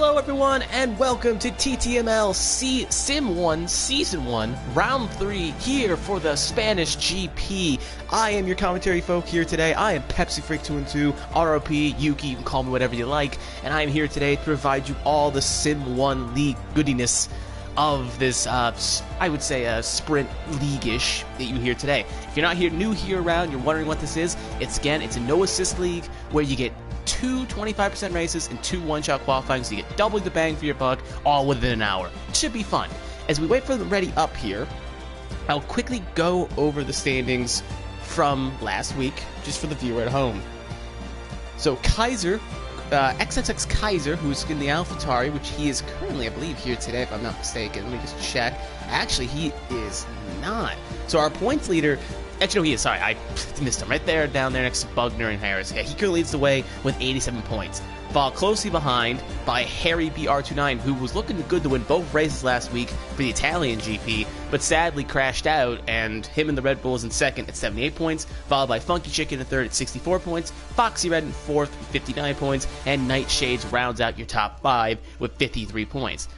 Hello everyone and welcome to TTML Sim 1 Season 1 Round 3 here for the Spanish GP. I am your commentary folk here today. I am Pepsi Freak 212, ROP, Yuki, you can call me whatever you like, and I am here today to provide you all the Sim 1 League goodiness of this, I would say, sprint league-ish that you hear today. If you're not new here around, you're wondering what this is, it's a no-assist league where you get two 25% races and two one-shot qualifying, so you get double the bang for your buck, all within an hour. It should be fun. As we wait for them ready up here, I'll quickly go over the standings from last week, just for the viewer at home. So Kaiser, XXX Kaiser, who's in the AlphaTauri, which he is currently, I believe, here today, if I'm not mistaken. Let me just check. Actually, he is not. So our points leader... Actually, no, he is. Sorry, I missed him. Right there, down there next to Bugner and Harris. Yeah, he currently leads the way with 87 points. Followed closely behind by Harry BR29, who was looking good to win both races last week for the Italian GP, but sadly crashed out, and him and the Red Bulls in second at 78 points, followed by Funky Chicken in third at 64 points, Foxy Red in fourth with 59 points, and Nightshades rounds out your top five with 53 points.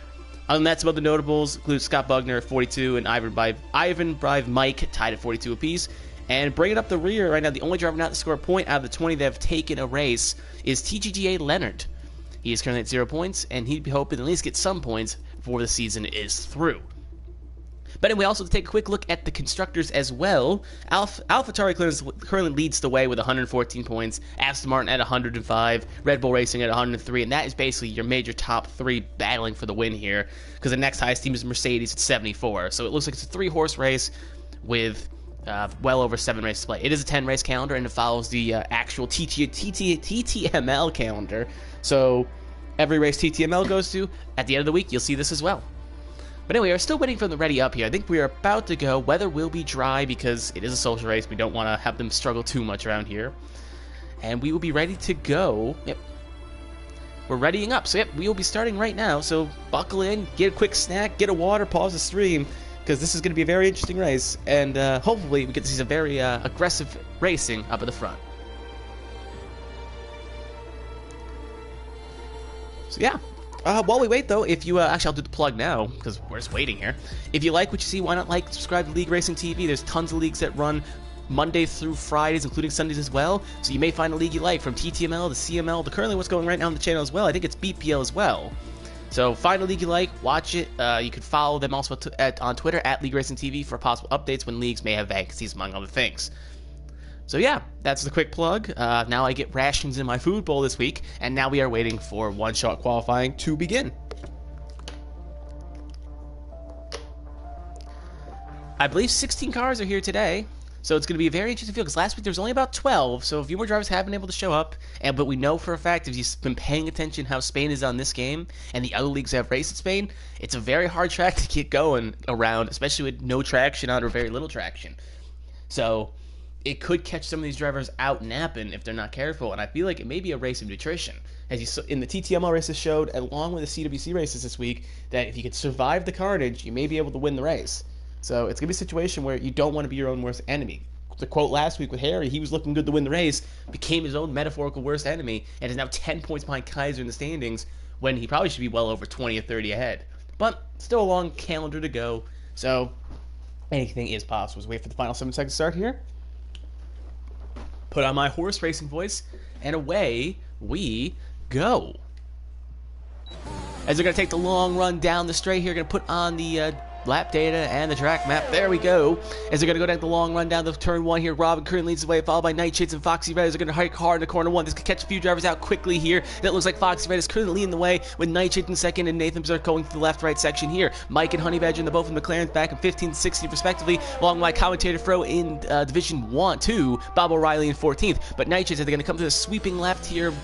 Other than that, some other notables include Scott Bugner at 42 and Ivan Brive Mike tied at 42 apiece. And bringing up the rear right now, the only driver not to score a point out of the 20 that have taken a race is TGGA Leonard. He is currently at 0 points, and he'd be hoping to at least get some points before the season is through. But anyway, also to take a quick look at the constructors as well. AlphaTauri currently leads the way with 114 points, Aston Martin at 105, Red Bull Racing at 103, and that is basically your major top three battling for the win here, because the next highest team is Mercedes at 74. So it looks like it's a 3-horse race with well over 7 races to play. It is a 10-race calendar, and it follows the actual TTML calendar. So every race TTML goes to, at the end of the week, you'll see this as well. But anyway, we're still waiting for them ready up here. I think we are about to go. Weather will be dry because it is a social race. We don't want to have them struggle too much around here. And we will be ready to go. Yep. We're readying up. So yep, we will be starting right now. So buckle in, get a quick snack, get a water, pause the stream, because this is going to be a very interesting race. And hopefully we get to see some very aggressive racing up at the front. So yeah. While we wait, though, if you, actually, I'll do the plug now, because we're just waiting here. If you like what you see, why not subscribe to League Racing TV? There's tons of leagues that run Mondays through Fridays, including Sundays as well. So you may find a league you like, from TTML to CML to currently what's going right now on the channel as well. I think it's BPL as well. So find a league you like, watch it. You can follow them also on Twitter, at League Racing TV, for possible updates when leagues may have vacancies, among other things. So yeah, that's the quick plug. Now I get rations in my food bowl this week, and now we are waiting for one-shot qualifying to begin. I believe 16 cars are here today, so it's going to be a very interesting field, because last week there was only about 12, so a few more drivers have been able to show up, but we know for a fact, if you've been paying attention how Spain is on this game, and the other leagues have raced at Spain, it's a very hard track to get going around, especially with no traction on or very little traction. So it could catch some of these drivers out napping if they're not careful, and I feel like it may be a race of nutrition. As you saw in the TTML races showed, along with the CWC races this week, that if you could survive the carnage, you may be able to win the race. So it's going to be a situation where you don't want to be your own worst enemy. The quote last week with Harry, he was looking good to win the race, became his own metaphorical worst enemy, and is now 10 points behind Kaiser in the standings, when he probably should be well over 20 or 30 ahead. But still a long calendar to go, so anything is possible. So wait for the final 7 seconds to start here. Put on my horse racing voice, and away we go. As they're going to take the long run down the straight here, going to put on the lap data and the track map. There we go. As they're going to go down the long run down the turn 1 here, Robin currently leads the way, followed by Nightshades and Foxy Red. They're going to hike hard in the corner 1. This could catch a few drivers out quickly here. That looks like Foxy Red is currently leading the way, with Nightshades in second and Nathan Berserk going through the left-right section here. Mike and Honey Badger and the both of McLaren's back in 15th and 16th respectively, along with my commentator Fro in Division 2, Bob O'Reilly in 14th. But Nightshades, they're going to come to the sweeping left here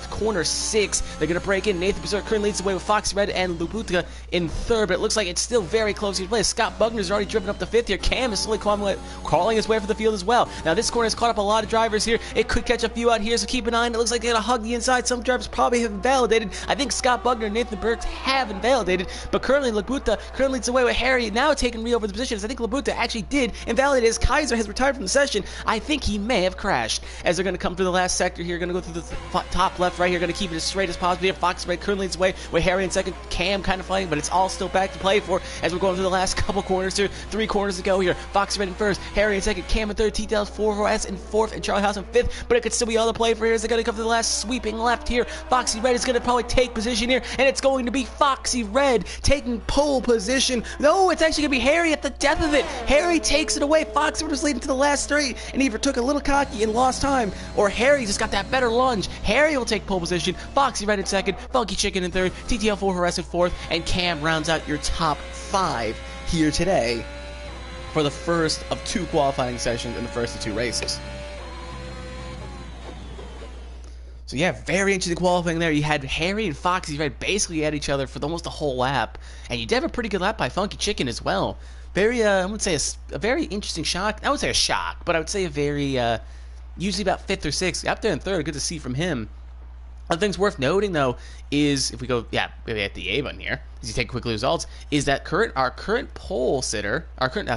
corner 6. They're going to break in. Nathan Berserk currently leads the way with Foxy Red and Lubutka in third, but it looks like it's still very close to play. Scott Bugner's already driven up the 5th here. Cam is slowly crawling his way for the field as well. Now this corner has caught up a lot of drivers here. It could catch a few out here, so keep an eye on it. It looks like they're going to hug the inside. Some drivers probably have invalidated. I think Scott Bugner and Nathan Berserk have invalidated, but currently Lubutka currently leads the way with Harry now taking over the positions. I think Lubutka actually did invalidate as Kaiser has retired from the session. I think he may have crashed. As they're going to come to the last sector here, going to go through the top top, left, right here. Going to keep it as straight as possible here. Foxy Red currently its way with Harry in second. Cam kind of fighting, but it's all still back to play for as we're going through the last couple corners here. 3 corners to go here. Foxy Red in first, Harry in second, Cam in third, TTML 4S in fourth, and Charlie House in fifth. But it could still be all the play for here as they're going to come to the last sweeping left here. Foxy Red is going to probably take position here, and it's going to be Foxy Red taking pole position. No, it's actually going to be Harry at the death of it. Harry takes it away. Foxy Red was leading to the last straight and either took a little cocky and lost time, or Harry just got that better lunge. Harry will take pole position, Foxy Red in second, Funky Chicken in third, TTL 4S in fourth, and Cam rounds out your top 5 here today for the first of 2 qualifying sessions in the first of 2 races. So yeah, very interesting qualifying there. You had Harry and Foxy Red basically at each other for almost the whole lap, and you did have a pretty good lap by Funky Chicken as well. Very, I would say a very interesting shock. I would say a shock, but I would say a very, usually about 5th or 6th. Up there in 3rd, good to see from him. Other things worth noting, though, is, if we go, yeah, maybe at the A button here, as you take quickly results, is that our current pole sitter, our current,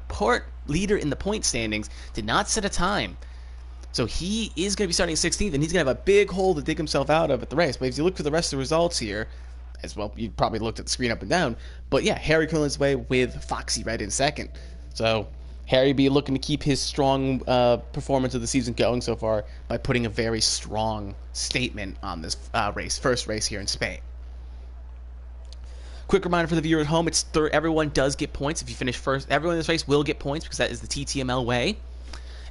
port leader in the point standings, did not set a time. So he is going to be starting 16th, and he's going to have a big hole to dig himself out of at the race. But if you look for the rest of the results here, as well, you probably looked at the screen up and down. But yeah, Harry curling his way with Foxy Red in second. So Harry be looking to keep his strong performance of the season going so far by putting a very strong statement on this first race here in Spain. Quick reminder for the viewer at home, it's everyone does get points. If you finish first, everyone in this race will get points because that is the TTML way.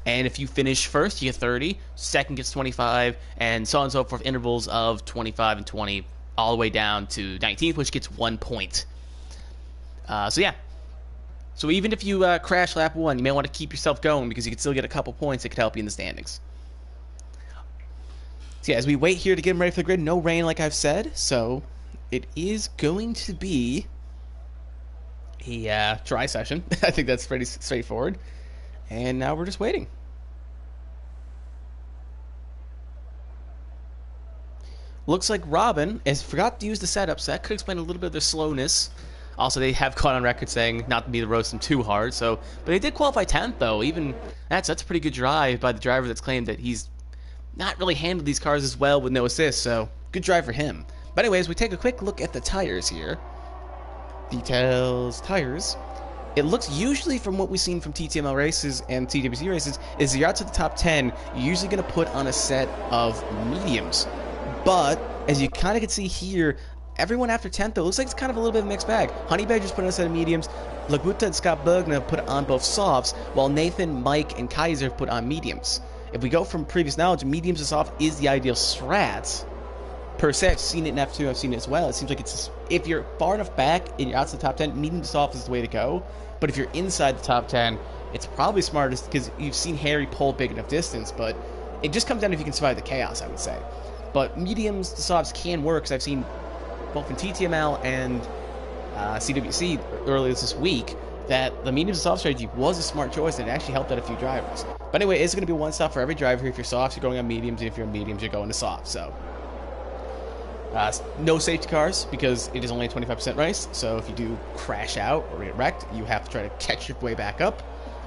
And if you finish first, you get 30, second gets 25, and so on and so forth, intervals of 25 and 20, all the way down to 19th, which gets 1 point. So yeah. So even if you crash lap 1, you may want to keep yourself going because you can still get a couple points that could help you in the standings. So yeah, as we wait here to get them ready for the grid, no rain like I've said, so it is going to be a dry session. I think that's pretty straightforward. And now we're just waiting. Looks like Robin has forgot to use the setup, so that could explain a little bit of their slowness. Also, they have caught on record saying not to be the roast them too hard. So, but they did qualify 10th though. Even that's a pretty good drive by the driver that's claimed that he's not really handled these cars as well with no assist. So, good drive for him. But anyways, we take a quick look at the tires here. Details, tires. It looks usually from what we've seen from TTML races and TWC races is you're out to the top 10, you're usually going to put on a set of mediums. But, as you kind of can see here, everyone after 10th, though, looks like it's kind of a little bit of a mixed bag. Honey Badger's put on a set of mediums. Laguta and Scott Bergner put on both softs, while Nathan, Mike, and Kaiser put on mediums. If we go from previous knowledge, mediums to soft is the ideal strat. Per se, I've seen it in F2, I've seen it as well. It seems like it's, if you're far enough back and you're out to the top 10, medium to soft is the way to go. But if you're inside the top 10, it's probably smartest because you've seen Harry pull big enough distance, but it just comes down to if you can survive the chaos, I would say. But mediums to softs can work, because I've seen both in TTML and CWC earlier this week that the mediums to soft strategy was a smart choice and it actually helped out a few drivers. But anyway, it's going to be one stop for every driver. If you're softs, you're going on mediums, and if you're on mediums, you're going to soft. So no safety cars because it is only a 25% race. So if you do crash out or get wrecked, you have to try to catch your way back up.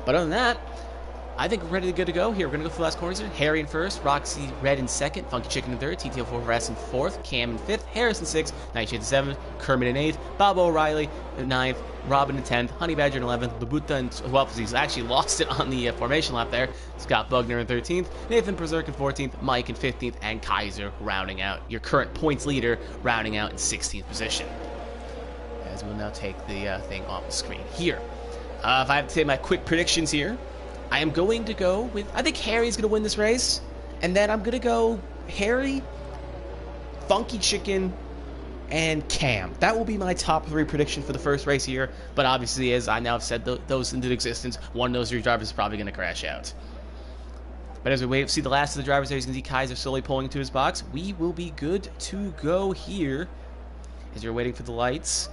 But other than that, I think we're ready to go here. We're going to go for the last corners here. Harry in first, Roxy Red in second, Funky Chicken in third, TTL4S in fourth, Cam in fifth, Harris in sixth, Nightshade in seventh, Kermit in eighth, Bob O'Reilly in ninth, Robin in 10th, Honey Badger in 11th, Labuta in 12th, he's actually lost it on the formation lap there, Scott Bugner in 13th, Nathan Berserk in 14th, Mike in 15th, and Kaiser rounding out your current points leader, rounding out in 16th position. As we'll now take the thing off the screen here. If I have to say my quick predictions here, I am going to go with, I think Harry's going to win this race, and then I'm going to go Harry, Funky Chicken, and Cam. That will be my top 3 prediction for the first race here, but obviously, as I now have said those into existence, one of those 3 drivers is probably going to crash out. But as we wait to see the last of the drivers there, you can see Kaiser slowly pulling into his box. We will be good to go here as you're waiting for the lights.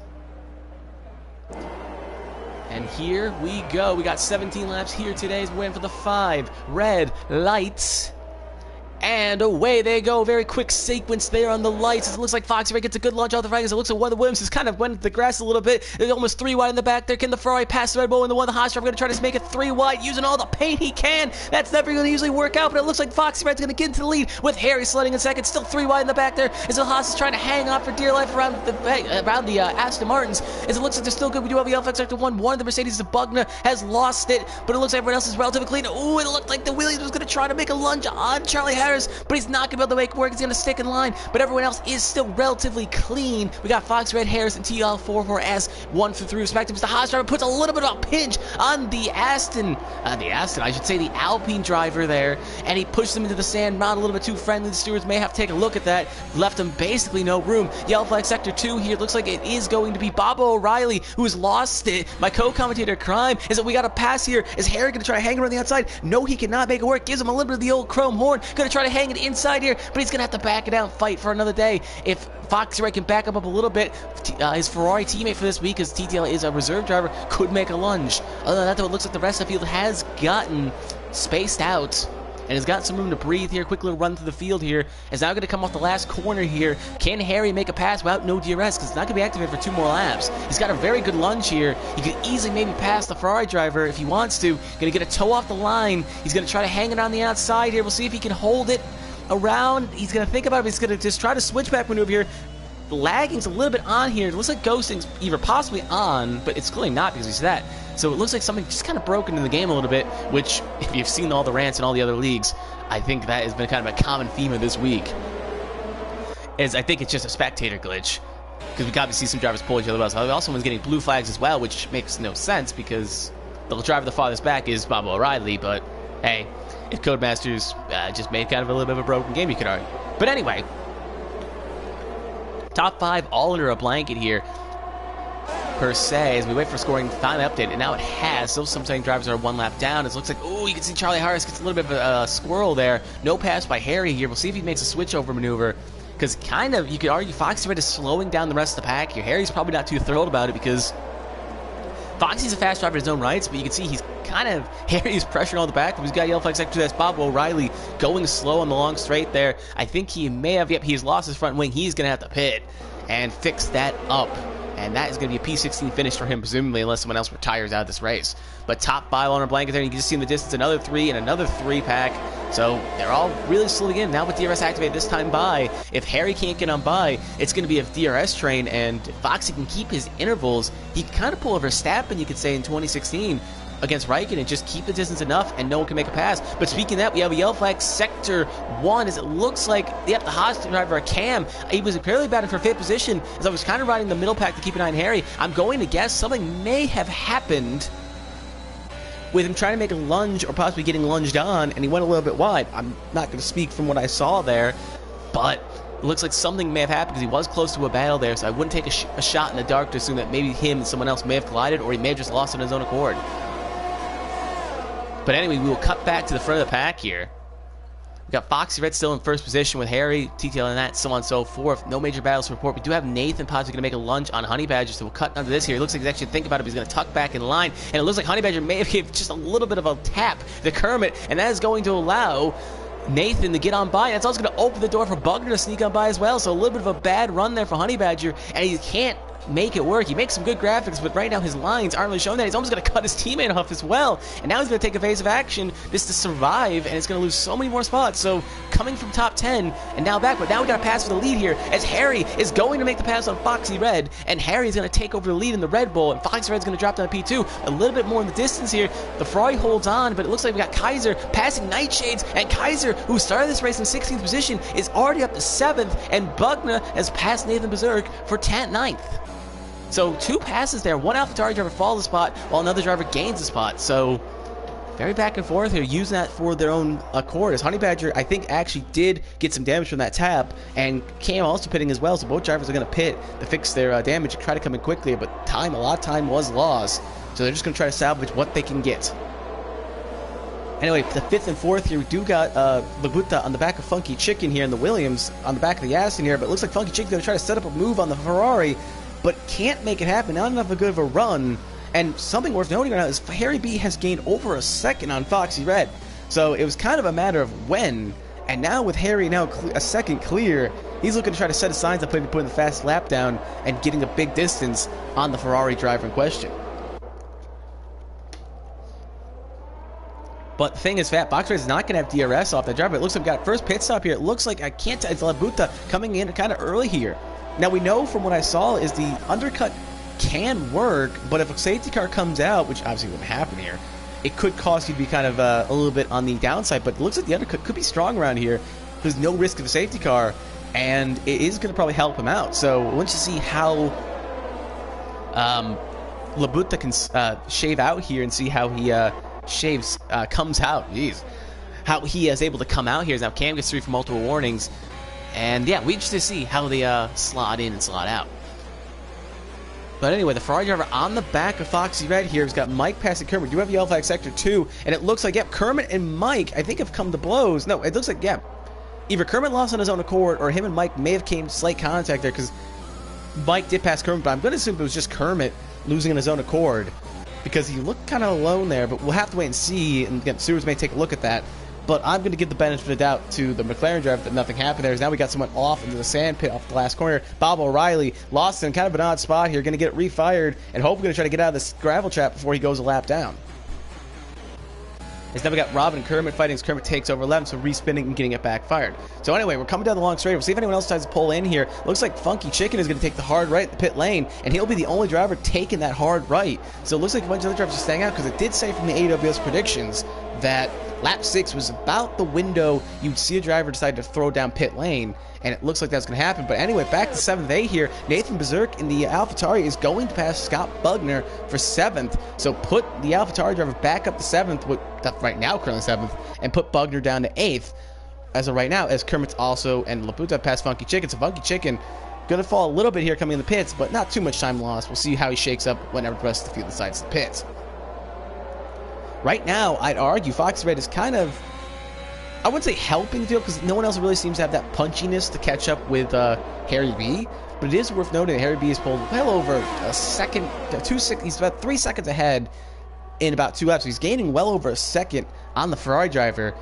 And here we go. We got 17 laps here today as we're waiting for the 5 red lights. And away they go. Very quick sequence there on the lights. It looks like Foxy Red gets a good launch off the Vikings. It looks like one of the Williams has kind of went into the grass a little bit. There's almost 3 wide in the back there. Can the Ferrari pass the Red Bull? And the one, the Haas driver, going to try to make it 3 wide using all the paint he can. That's never going to usually work out, but it looks like Foxy Red's going to get into the lead with Harry sledding in second. Still 3 wide in the back there as the Haas is trying to hang on for dear life around the Aston Martins. As it looks like they're still good. We do have the LFX Sector 1. One of the Mercedes, the Bugner, has lost it, but it looks like everyone else is relatively clean. Ooh, it looked like the Williams was going to try to make a lunge on Charlie Harris, but he's not going to be able to make it work. He's going to stick in line, but everyone else is still relatively clean. We got Fox Red, Harris, and TL44S 1 through 3 respectively. The Haas driver puts a little bit of a pinch on the Alpine driver there, and he pushes him into the sand, not a little bit too friendly. The stewards may have to take a look at that. Left him basically no room. Yellow flag sector 2 here. Looks like it is going to be Bobo O'Reilly who has lost it. My co-commentator Crime is that we got a pass here. Is Harry going to try to hang around the outside? No, he cannot make it work. Gives him a little bit of the old chrome horn. Going to try to hang it inside here, but he's going to have to back it out and fight for another day. If Foxy Red can back up a little bit, his Ferrari teammate for this week, as TTL is a reserve driver, could make a lunge. Other than that, though, it looks like the rest of the field has gotten spaced out and has got some room to breathe here. Quick little run through the field here. Is now going to come off the last corner here. Can Harry make a pass without no DRS? Because it's not going to be activated for 2 more laps. He's got a very good lunge here. He could easily maybe pass the Ferrari driver if he wants to. Going to get a toe off the line. He's going to try to hang it on the outside here. We'll see if he can hold it around. He's going to think about it. He's going to just try to switchback maneuver here. The lagging's a little bit on here. It looks like ghosting's either possibly on, but it's clearly not because we see that. So it looks like something just kind of broken in the game a little bit, which, if you've seen all the rants in all the other leagues, I think that has been kind of a common theme of this week. I think it's just a spectator glitch, because we got to see some drivers pull each other out. So also one's getting blue flags as well, which makes no sense because the driver the farthest back is Bobo O'Reilly, but hey, if Codemasters just made kind of a little bit of a broken game, you could argue. But anyway, top 5 all under a blanket here, per se, as we wait for scoring finally update, and now it has. Still some saying drivers are 1 lap down. It looks like, oh, you can see Charlie Harris gets a little bit of a squirrel there. No pass by Harry here. We'll see if he makes a switchover maneuver, because kind of, you could argue Foxy Red is slowing down the rest of the pack here. Harry's probably not too thrilled about it because Foxy's a fast driver in his own rights, but you can see he's kind of, Harry's pressuring all the back. He's got yellow flag sector 2. That's Bob O'Reilly going slow on the long straight there. I think he may have, yep, he's lost his front wing. He's going to have to pit and fix that up. And that is going to be a P16 finish for him, presumably, unless someone else retires out of this race. But top 5 on a blanket there, and you can just see in the distance another 3 and another 3 pack. So they're all really slowly in. Now with DRS activated this time by, if Harry can't get on by, it's going to be a DRS train, and if Foxy can keep his intervals, he can kind of pull over Verstappen, you could say, in 2016 against Raikkonen and just keep the distance enough and no one can make a pass. But speaking of that, we have a yellow flag sector 1 as it looks like, yep, the Haas driver Cam, he was apparently batting for 5th position as I was kind of riding the middle pack to keep an eye on Harry. I'm going to guess something may have happened with him trying to make a lunge or possibly getting lunged on, and he went a little bit wide. I'm not going to speak from what I saw there, but it looks like something may have happened because he was close to a battle there, so I wouldn't take a shot in the dark to assume that maybe him and someone else may have collided, or he may have just lost on his own accord. But anyway, we will cut back to the front of the pack here. We got Foxy Red still in first position with Harry, TTL and that, so on and so forth. No major battles to report. We do have Nathan possibly going to make a lunge on Honey Badger, so we'll cut under this here. It looks like he's actually thinking about it. He's going to tuck back in line, and it looks like Honey Badger may have given just a little bit of a tap to Kermit, and that is going to allow Nathan to get on by. That's also going to open the door for Bugner to sneak on by as well, so a little bit of a bad run there for Honey Badger, and he can't make it work. He makes some good graphics, but right now his lines aren't really showing that. He's almost going to cut his teammate off as well, and now he's going to take evasive action this to survive, and it's going to lose so many more spots. So coming from top 10 and now back, but now we got a pass for the lead here as Harry is going to make the pass on Foxy Red, and Harry's going to take over the lead in the Red Bull, and Foxy Red's going to drop down to P2 a little bit more in the distance here. The Ferrari holds on, but it looks like we got Kaiser passing Nightshades, and Kaiser, who started this race in 16th position, is already up to 7th, and Bugner has passed Nathan Berserk for 9th. So 2 passes there. One AlphaTauri driver falls a spot while another driver gains a spot. So very back and forth here, using that for their own accord. As Honey Badger, I think, actually did get some damage from that tap, and Cam also pitting as well. So both drivers are going to pit to fix their damage and try to come in quickly. But a lot of time was lost. So they're just going to try to salvage what they can get. Anyway, the 5th and 4th here, we do got Labuta on the back of Funky Chicken here, and the Williams on the back of the Aston here. But it looks like Funky Chicken's going to try to set up a move on the Ferrari, but can't make it happen. Not enough of a good of a run. And something worth noting right now is Harry B has gained over a second on Foxy Red. So it was kind of a matter of when And now with Harry now a second clear, he's looking to try to set his signs up, putting the fast lap down and getting a big distance on the Ferrari driver in question. But the thing is, Fox Red is not going to have DRS off that driver. It looks like we got first pit stop here. It looks like it's Labuta coming in kind of early here. Now we know from what I saw is the undercut can work, but if a safety car comes out, which obviously wouldn't happen here, it could cause you to be kind of a little bit on the downside. But it looks like the undercut could be strong around here. There's no risk of a safety car, and it is going to probably help him out. So once you see how Labuta can shave out here and see how he comes out. Jeez. How he is able to come out here. Now Cam gets 3 for multiple warnings. And yeah, we just to see how they slot in and slot out. But anyway, the Ferrari driver on the back of Foxy Red here has got Mike passing Kermit. We do have yellow flag sector 2, and it looks like, yep, Kermit and Mike, I think, have come to blows. No, it looks like, yeah, either Kermit lost on his own accord, or him and Mike may have came to slight contact there, because Mike did pass Kermit, but I'm going to assume it was just Kermit losing on his own accord, because he looked kind of alone there, but we'll have to wait and see, and again, stewards may take a look at that. But I'm going to give the benefit of the doubt to the McLaren driver that nothing happened there. Now we got someone off into the sand pit off the last corner. Bob O'Reilly lost in kind of an odd spot here. Going to get refired and hopefully going to try to get out of this gravel trap before he goes a lap down. Now we got Robin and Kermit fighting as Kermit takes over 11, so respinning and getting it backfired. So anyway, we're coming down the long straight. We'll see if anyone else tries to pull in here. Looks like Funky Chicken is going to take the hard right at the pit lane, and he'll be the only driver taking that hard right. So it looks like a bunch of other drivers are staying out, because it did say from the AWS predictions that lap 6 was about the window you'd see a driver decide to throw down pit lane, and it looks like that's going to happen. But anyway, back to 7th A here. Nathan Berserk in the AlphaTauri is going to pass Scott Bugner for 7th, so put the AlphaTauri driver back up to 7th, with right now currently 7th, and put Bugner down to 8th as of right now, as Kermit's also and Labuta pass Funky Chicken. So Funky Chicken going to fall a little bit here coming in the pits, but not too much time lost. We'll see how he shakes up whenever the rest of the field decides to pit. Right now, I'd argue Fox Red is kind of, I wouldn't say helping the field, because no one else really seems to have that punchiness to catch up with Harry B. But it is worth noting that Harry B is pulled well over a second, he's about 3 seconds ahead in about 2 laps. So he's gaining well over a second on the Ferrari driver.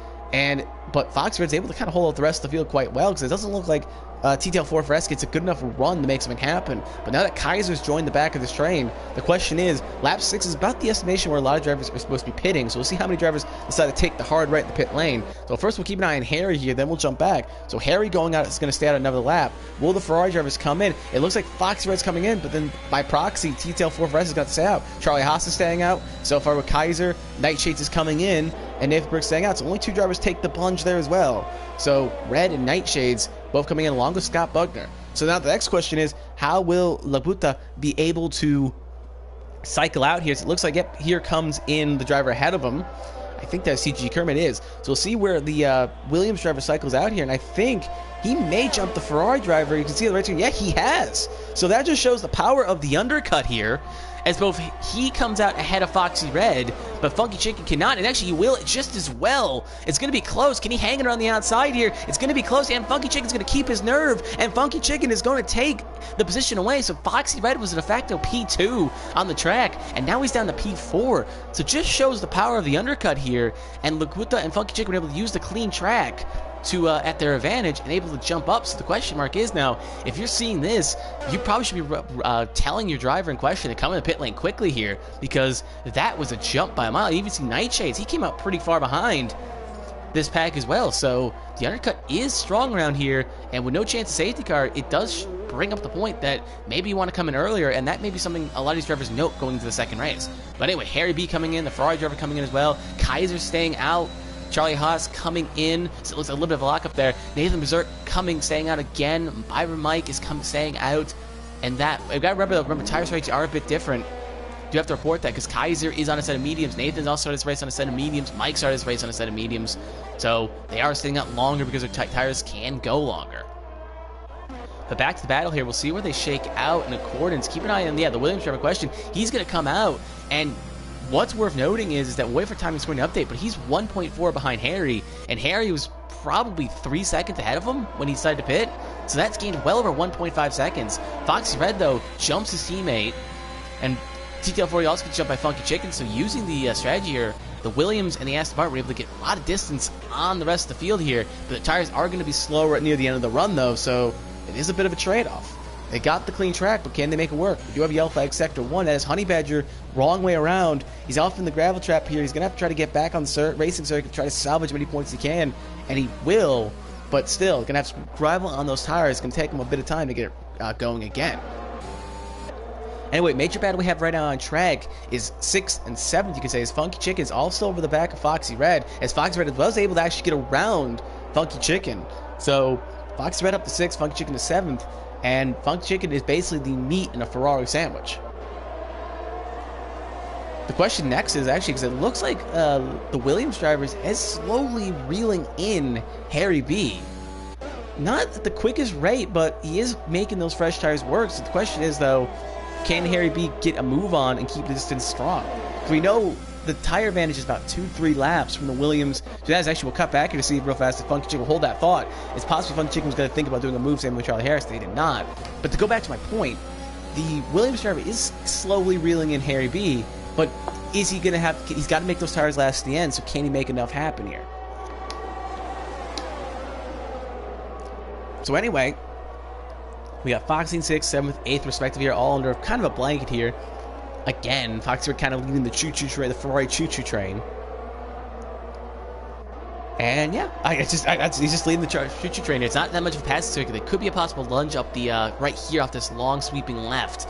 But Fox Red's able to kind of hold out the rest of the field quite well, because it doesn't look like TTL4FS gets a good enough run to make something happen. But now that Kaiser's joined the back of this train, the question is, lap 6 is about the estimation where a lot of drivers are supposed to be pitting. So we'll see how many drivers decide to take the hard right in the pit lane. So first we'll keep an eye on Harry here, then we'll jump back. So Harry going out is going to stay out another lap. Will the Ferrari drivers come in? It looks like Fox Red's coming in, but then by proxy, TTL4FS has got to stay out. Charlie Haas is staying out. So far with Kaiser, Nightshades is coming in, and Nathan Berserk staying out. So only 2 drivers take the plunge there as well. So Red and Nightshades both coming in along with Scott Bugner. So now the next question is, how will Labuta be able to cycle out here? So it looks like, yep, here comes in the driver ahead of him. I think that CG Kermit is. So we'll see where the Williams driver cycles out here, and I think he may jump the Ferrari driver. You can see the right screen. Yeah, he has. So that just shows the power of the undercut here, as both he comes out ahead of Foxy Red, but Funky Chicken cannot, and actually he will just as well. It's going to be close. Can he hang it on the outside here? It's going to be close, and Funky Chicken's going to keep his nerve, and Funky Chicken is going to take the position away. So Foxy Red was a de facto P2 on the track, and now he's down to P4. So just shows the power of the undercut here, and Labuta and Funky Chicken were able to use the clean track to at their advantage and able to jump up. So the question mark is now, if you're seeing this, you probably should be telling your driver in question to come in the pit lane quickly here, because that was a jump by a mile. You even see Nightshades, he came out pretty far behind this pack as well. So the undercut is strong around here, and with no chance of safety car, it does bring up the point that maybe you want to come in earlier, and that may be something a lot of these drivers note going into the second race. But anyway, Harry B coming in, the Ferrari driver coming in as well, Kaiser staying out, Charlie Haas coming in, so it looks like a little bit of a lockup there. Nathan Berserk staying out again. Byron Mike is staying out, and that we've got to remember tire strategies are a bit different. Do have to report that, because Kaiser is on a set of mediums. Nathan's also started his race on a set of mediums. Mike started his race on a set of mediums, so they are staying out longer because their tires can go longer. But back to the battle here, we'll see where they shake out in accordance. Keep an eye on the Williams driver question. He's going to come out, and what's worth noting is that we'll wait for timing scoring update, but he's 1.4 behind Harry, and Harry was probably 3 seconds ahead of him when he decided to pit, so that's gained well over 1.5 seconds. Foxy Red, though, jumps his teammate, and TTL40 also gets jumped by Funky Chicken, so using the strategy here the Williams and the Aston Martin were able to get a lot of distance on the rest of the field here, but the tires are going to be slower near the end of the run, though, so it is a bit of a trade-off. They got the clean track, but can they make it work? We do have yellow flag sector 1. That is Honey Badger, wrong way around. He's off in the gravel trap here. He's going to have to try to get back on the racing circuit, try to salvage as many points as he can, and he will, but still, going to have to gravel on those tires. It's going to take him a bit of time to get going again. Anyway, major battle we have right now on track is 6th and 7th, you can say, as Funky Chicken is also over the back of Foxy Red, as Foxy Red was able to actually get around Funky Chicken. So, Foxy Red up to 6th, Funky Chicken to 7th, and Funky Chicken is basically the meat in a Ferrari sandwich. The question next is actually, because it looks like the Williams drivers is slowly reeling in Harry B. Not at the quickest rate, but he is making those fresh tires work. So the question is, though, can Harry B get a move on and keep the distance strong? Because we know the tire advantage is about 2-3 laps from the Williams. So that is actually, we'll cut back here to see real fast if Funky Chicken will hold that thought. It's possible Funky Chicken was going to think about doing a move same with Charlie Harris. They did not. But to go back to my point, the Williams driver is slowly reeling in Harry B, but is he going to have, he's got to make those tires last to the end, so can he make enough happen here? So anyway, we got Foxy in 6th, 7th, 8th respectively here, all under kind of a blanket here. Again, Foxy are kind of leading the choo-choo train, the Ferrari choo-choo train. And yeah, he's just leading the choo-choo train here. It's not that much of a passing circuit. There could be a possible lunge up the right here off this long sweeping left.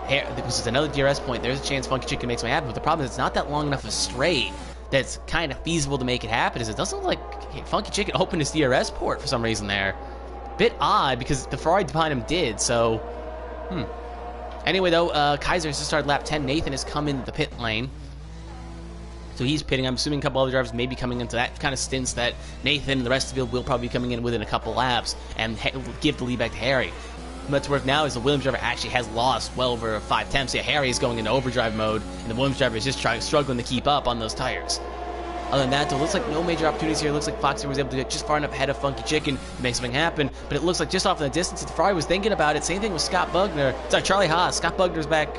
This is another DRS point. There's a chance Funky Chicken makes something happen, but the problem is it's not that long enough a straight that's kind of feasible to make it happen. Is it doesn't look like Funky Chicken opened his DRS port for some reason there. Bit odd, because the Ferrari behind him did, so Anyway, though, Kaiser has just started lap 10. Nathan has come into the pit lane, so he's pitting. I'm assuming a couple other drivers may be coming into that kind of stints that Nathan and the rest of the field will probably be coming in within a couple laps and give the lead back to Harry. What's worth now is the Williams driver actually has lost well over 5 tenths. Yeah, Harry is going into overdrive mode, and the Williams driver is just struggling to keep up on those tires. Other than that, though, it looks like no major opportunities here. It looks like Foxy was able to get just far enough ahead of Funky Chicken to make something happen, but it looks like just off in the distance, the Ferrari was thinking about it. Same thing with Scott Bugner. Sorry, Charlie Haas. Scott Bugner's back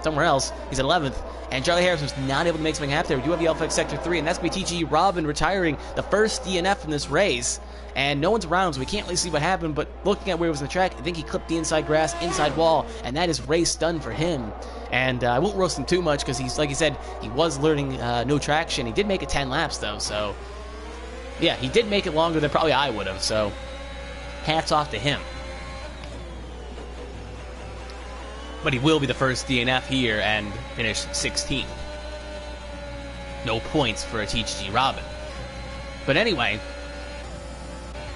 somewhere else. He's at 11th, and Charlie Harris was not able to make something happen there. We do have the LFX Sector 3, and that's going to be TG Robin retiring the first DNF in this race. And no one's around, so we can't really see what happened, but looking at where he was in the track, I think he clipped the inside grass, inside wall, and that is race done for him. And I won't roast him too much, because he's, like he said, he was learning no traction. He did make it 10 laps, though, so yeah, he did make it longer than probably I would have, so hats off to him. But he will be the first DNF here and finish 16th. No points for a TG Robin. But anyway,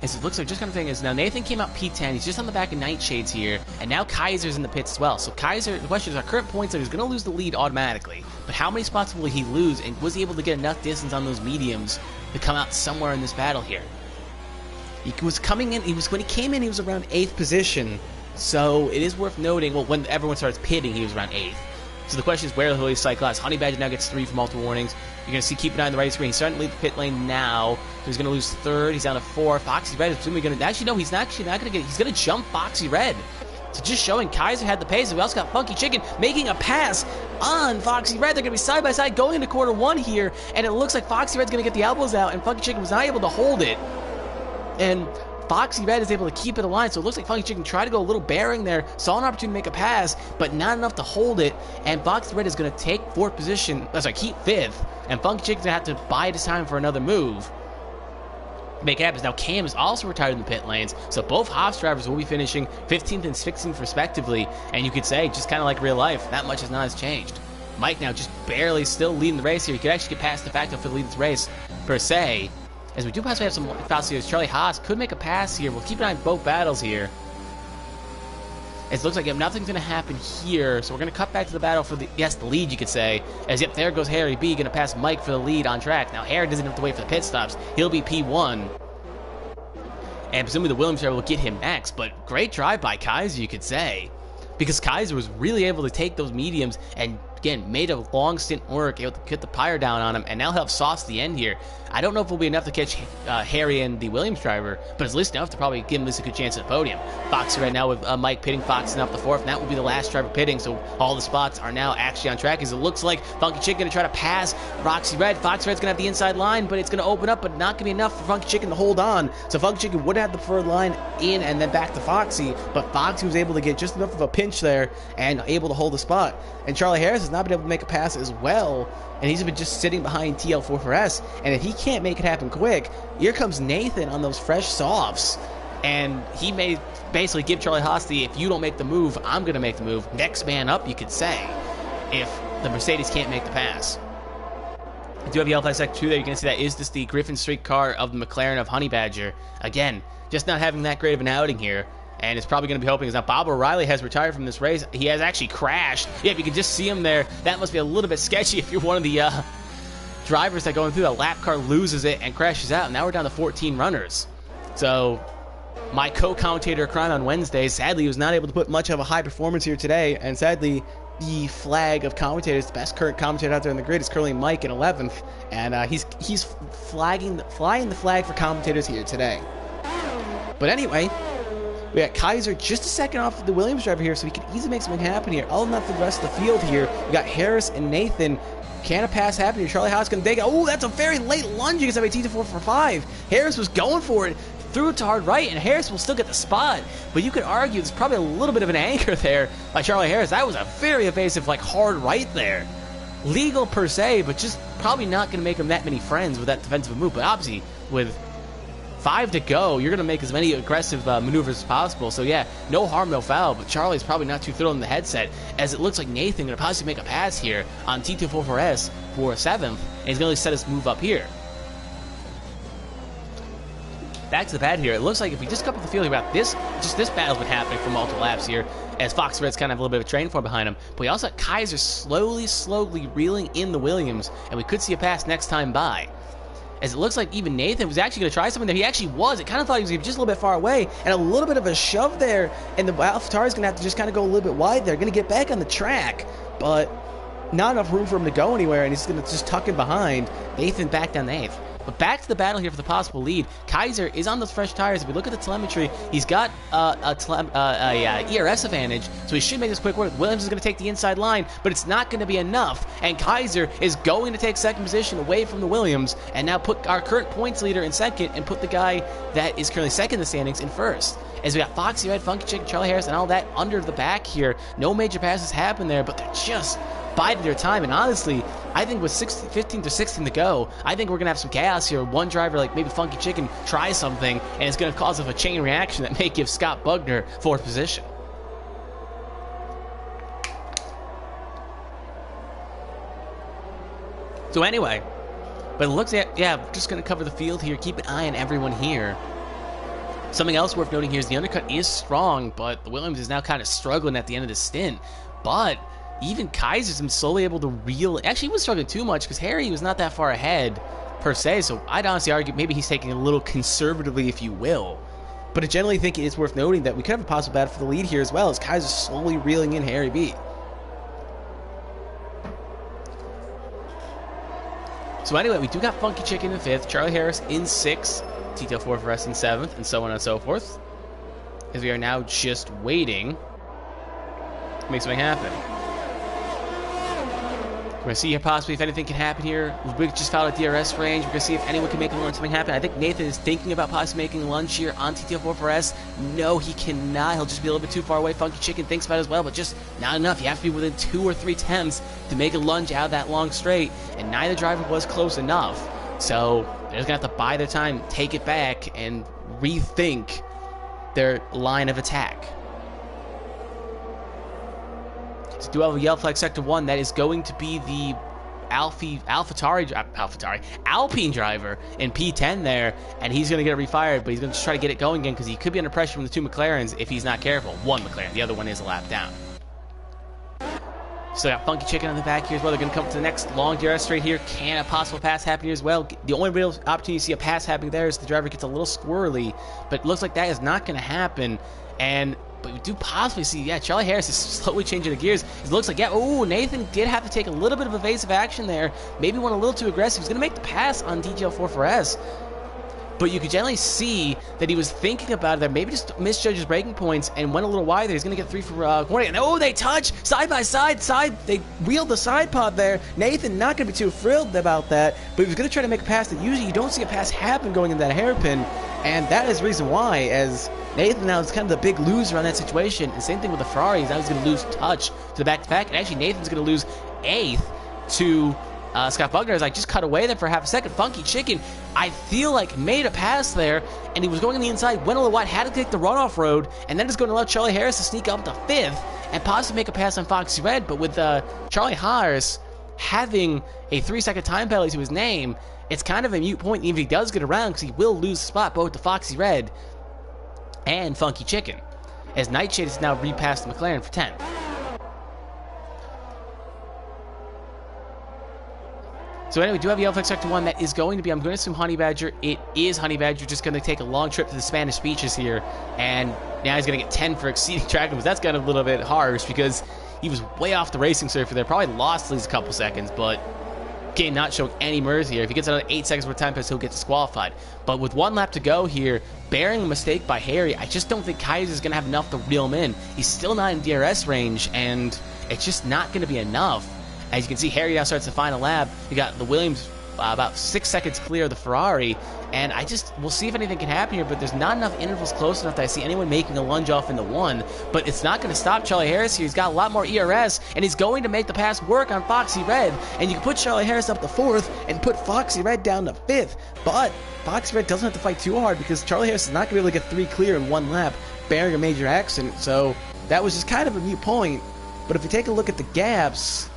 as it looks like, just kind of thing is, now Nathan came out P10, he's just on the back of Nightshades here, and now Kaiser's in the pits as well. So Kaiser, the question is, our current points are he's going to lose the lead automatically, but how many spots will he lose, and was he able to get enough distance on those mediums to come out somewhere in this battle here? He was coming in, when he came in, he was around 8th position, so it is worth noting, well, when everyone starts pitting, he was around 8th. So the question is, where will he cycle out? Honey Badger now gets 3 for multiple warnings. You're going to see, keep an eye on the right screen. He's starting to lead the pit lane now. So he's going to lose 3rd. He's down to 4. Foxy Red is presumably going to... Actually, no, he's actually not going to get... He's going to jump Foxy Red. So just showing Kaiser had the pace. And we also got Funky Chicken making a pass on Foxy Red. They're going to be side by side going into quarter 1 here. And it looks like Foxy Red's going to get the elbows out. And Funky Chicken was not able to hold it. And Foxy Red is able to keep it aligned, so it looks like Funky Chicken tried to go a little bearing there, saw an opportunity to make a pass, but not enough to hold it, and Foxy Red is going to take 4th position, keep 5th, and Funky Chicken's going to have to bide his time for another move. Make it happen. Now Cam is also retired in the pit lanes, so both Haas drivers will be finishing 15th and 16th respectively, and you could say, just kind of like real life, that much has changed. Mike now just barely still leading the race here. He could actually get past the facto for the lead of this race, per se. As we do possibly have some fouls here, Charlie Haas could make a pass here. We'll keep an eye on both battles here. It looks like nothing's going to happen here, so we're going to cut back to the battle for the lead, you could say. As yep, there goes Harry B, going to pass Mike for the lead on track. Now Harry doesn't have to wait for the pit stops. He'll be P1. And presumably the Williams driver will get him next, but great drive by Kaiser, you could say. Because Kaiser was really able to take those mediums and again, made a long stint work, able to get the pyre down on him, and now he'll have sauce at the end here. I don't know if it'll be enough to catch Harry and the Williams driver, but it's at least enough to probably give him a good chance at the podium. Foxy right now with Mike pitting, Foxy up the fourth, and that will be the last driver pitting, so all the spots are now actually on track, as it looks like Funky Chicken going to try to pass Roxy Red. Foxy Red's going to have the inside line, but it's going to open up, but not going to be enough for Funky Chicken to hold on. So Funky Chicken would have the preferred line in and then back to Foxy, but Foxy was able to get just enough of a pinch there and able to hold the spot. And Charlie Harris has not been able to make a pass as well, and he's been just sitting behind TL44S, and if he can't make it happen quick, here comes Nathan on those fresh softs, and he may basically give Charlie Haas the, if you don't make the move, I'm going to make the move, next man up, you could say, if the Mercedes can't make the pass. I do have yellow flag sector 2 there. You can see that is just the Griffin Street car of the McLaren of Honey Badger. Again, just not having that great of an outing here. And it's probably going to be hoping, is now Bob O'Reilly has retired from this race. He has actually crashed. Yeah, if you can just see him there, that must be a little bit sketchy if you're one of the drivers that going through. A lap car loses it and crashes out. And now we're down to 14 runners. So my co-commentator crying on Wednesday, sadly, was not able to put much of a high performance here today. And sadly, the flag of commentators, the best current commentator out there in the grid, is currently Mike in 11th. And he's flying the flag for commentators here today. But anyway, we got Kaiser just a second off the Williams driver here, so he can easily make something happen here. All enough for the rest of the field here. We got Harris and Nathan. Can a pass happen here? Charlie Haas going to dig it. Oh, that's a very late lunge. You can have a T4 for 5. Harris was going for it, threw it to hard right, and Harris will still get the spot. But you could argue there's probably a little bit of an anchor there by Charlie Harris. That was a very evasive, like, hard right there. Legal per se, but just probably not going to make him that many friends with that defensive move. But obviously, with 5 to go, you're going to make as many aggressive maneuvers as possible. So yeah, no harm, no foul, but Charlie's probably not too thrilled in the headset, as it looks like Nathan going to possibly make a pass here on T244S for 7th, and he's going to set his move up here. Back to the pad here. It looks like if we just couple the feeling about this, just this battle's been happening for multiple laps here, as Fox Red's kind of a little bit of a train for behind him. But we also got Kaiser slowly reeling in the Williams, and we could see a pass next time by. As it looks like even Nathan was actually going to try something there. He actually was. It kind of thought he was just a little bit far away, and a little bit of a shove there, and the AlphaTauri is going to have to just kind of go a little bit wide there. Going to get back on the track, but not enough room for him to go anywhere, and he's going to just tuck in behind. Nathan back down the 8th. But back to the battle here for the possible lead. Kaiser is on those fresh tires. If we look at the telemetry, he's got ERS advantage, so he should make this quick work. Williams is going to take the inside line, but it's not going to be enough. And Kaiser is going to take second position away from the Williams, and now put our current points leader in second, and put the guy that is currently second in the standings in first. As we got Foxy Red, Funky Chicken, Charlie Harris, and all that under the back here. No major passes happen there, but they're just biding their time. And honestly, I think with 15 to 16 to go, I think we're going to have some chaos here. One driver, like maybe Funky Chicken, tries something, and it's going to cause a chain reaction that may give Scott Bugner 4th position. So anyway, but it looks like, yeah, we're just going to cover the field here. Keep an eye on everyone here. Something else worth noting here is the undercut is strong, but the Williams is now kind of struggling at the end of the stint. But even Kaiser's been slowly able to reel. Actually, he was struggling too much because Harry was not that far ahead per se. So I'd honestly argue maybe he's taking a little conservatively, if you will. But I generally think it is worth noting that we could have a possible battle for the lead here as well, as Kaiser's slowly reeling in Harry B. So anyway, we do got Funky Chicken in 5th, Charlie Harris in 6th, T4 for us in 7th, and so on and so forth. As we are now just waiting to make something happen. We're going to see here possibly if anything can happen here. We just fouled a DRS range. We're going to see if anyone can make something happen. I think Nathan is thinking about possibly making a lunge here on TTL4S. No, he cannot. He'll just be a little bit too far away. Funky Chicken thinks about it as well, but just not enough. You have to be within 2 or 3 attempts to make a lunge out of that long straight, and neither driver was close enough. So they're just going to have to buy their time, take it back, and rethink their line of attack. So do have a yellow flag sector 1. That is going to be the Alpine driver in P10 there, and he's going to get refired, but he's going to try to get it going again because he could be under pressure from the 2 McLarens if he's not careful. One McLaren, the other one is a lap down. So got Funky Chicken on the back here as well. They're going to come to the next long DRS straight here. Can a possible pass happen here as well? The only real opportunity to see a pass happening there is the driver gets a little squirrely, but it looks like that is not going to happen. And But we do possibly see, yeah, Charlie Harris is slowly changing the gears. It looks like, yeah, oh, Nathan did have to take a little bit of evasive action there. Maybe went a little too aggressive. He's going to make the pass on DTL4 but you could generally see that he was thinking about it there, maybe just misjudged his braking points and went a little wide there. He's going to get 3 for corner. And oh, they touch side by side. They wheeled the side pod there. Nathan not going to be too thrilled about that, but he was going to try to make a pass that usually you don't see a pass happen going in that hairpin, and that is the reason why, as Nathan now is kind of the big loser on that situation. And same thing with the Ferraris. Now he's going to lose touch to the back-to-back, and actually Nathan's going to lose 8th to Scott Bugner as I just cut away there for half a second. Funky Chicken, I feel like, made a pass there, and he was going on the inside, went a little wide, had to take the runoff road, and then is going to allow Charlie Harris to sneak up to 5th and possibly make a pass on Foxy Red. But with Charlie Harris having a 3-second time penalty to his name, it's kind of a moot point even if he does get around, because he will lose the spot both to Foxy Red and Funky Chicken, as Nightshade is now repassed the McLaren for 10th. So anyway, we do have Yellow Flag Sector 1. That is going to be, I'm going to assume Honey Badger. It is Honey Badger, just going to take a long trip to the Spanish beaches here. And now he's going to get 10 for exceeding track limits. That's kind of a little bit harsh because he was way off the racing circuit there. Probably lost at least a couple seconds, but again, not showing any mercy here. If he gets another 8 seconds worth of time pass, he'll get disqualified. But with 1 lap to go here, bearing a mistake by Harry, I just don't think Kaiser is going to have enough to reel him in. He's still not in DRS range, and it's just not going to be enough. As you can see, Harry now starts the final lap. You got the Williams about 6 seconds clear of the Ferrari, and we'll see if anything can happen here, but there's not enough intervals close enough that I see anyone making a lunge off into 1, but it's not going to stop Charlie Harris here. He's got a lot more ERS, and he's going to make the pass work on Foxy Red, and you can put Charlie Harris up to 4th and put Foxy Red down to 5th, but Foxy Red doesn't have to fight too hard because Charlie Harris is not going to be able to get 3 clear in 1 lap, bearing a major accident, so that was just kind of a moot point. But if we take a look at the gaps,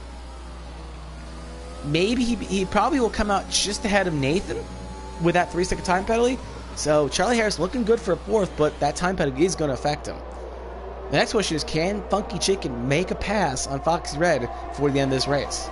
maybe he probably will come out just ahead of Nathan with that 3-second time penalty. So Charlie Harris looking good for a 4th, but that time penalty is going to affect him. The next question is, can Funky Chicken make a pass on Foxy Red before the end of this race?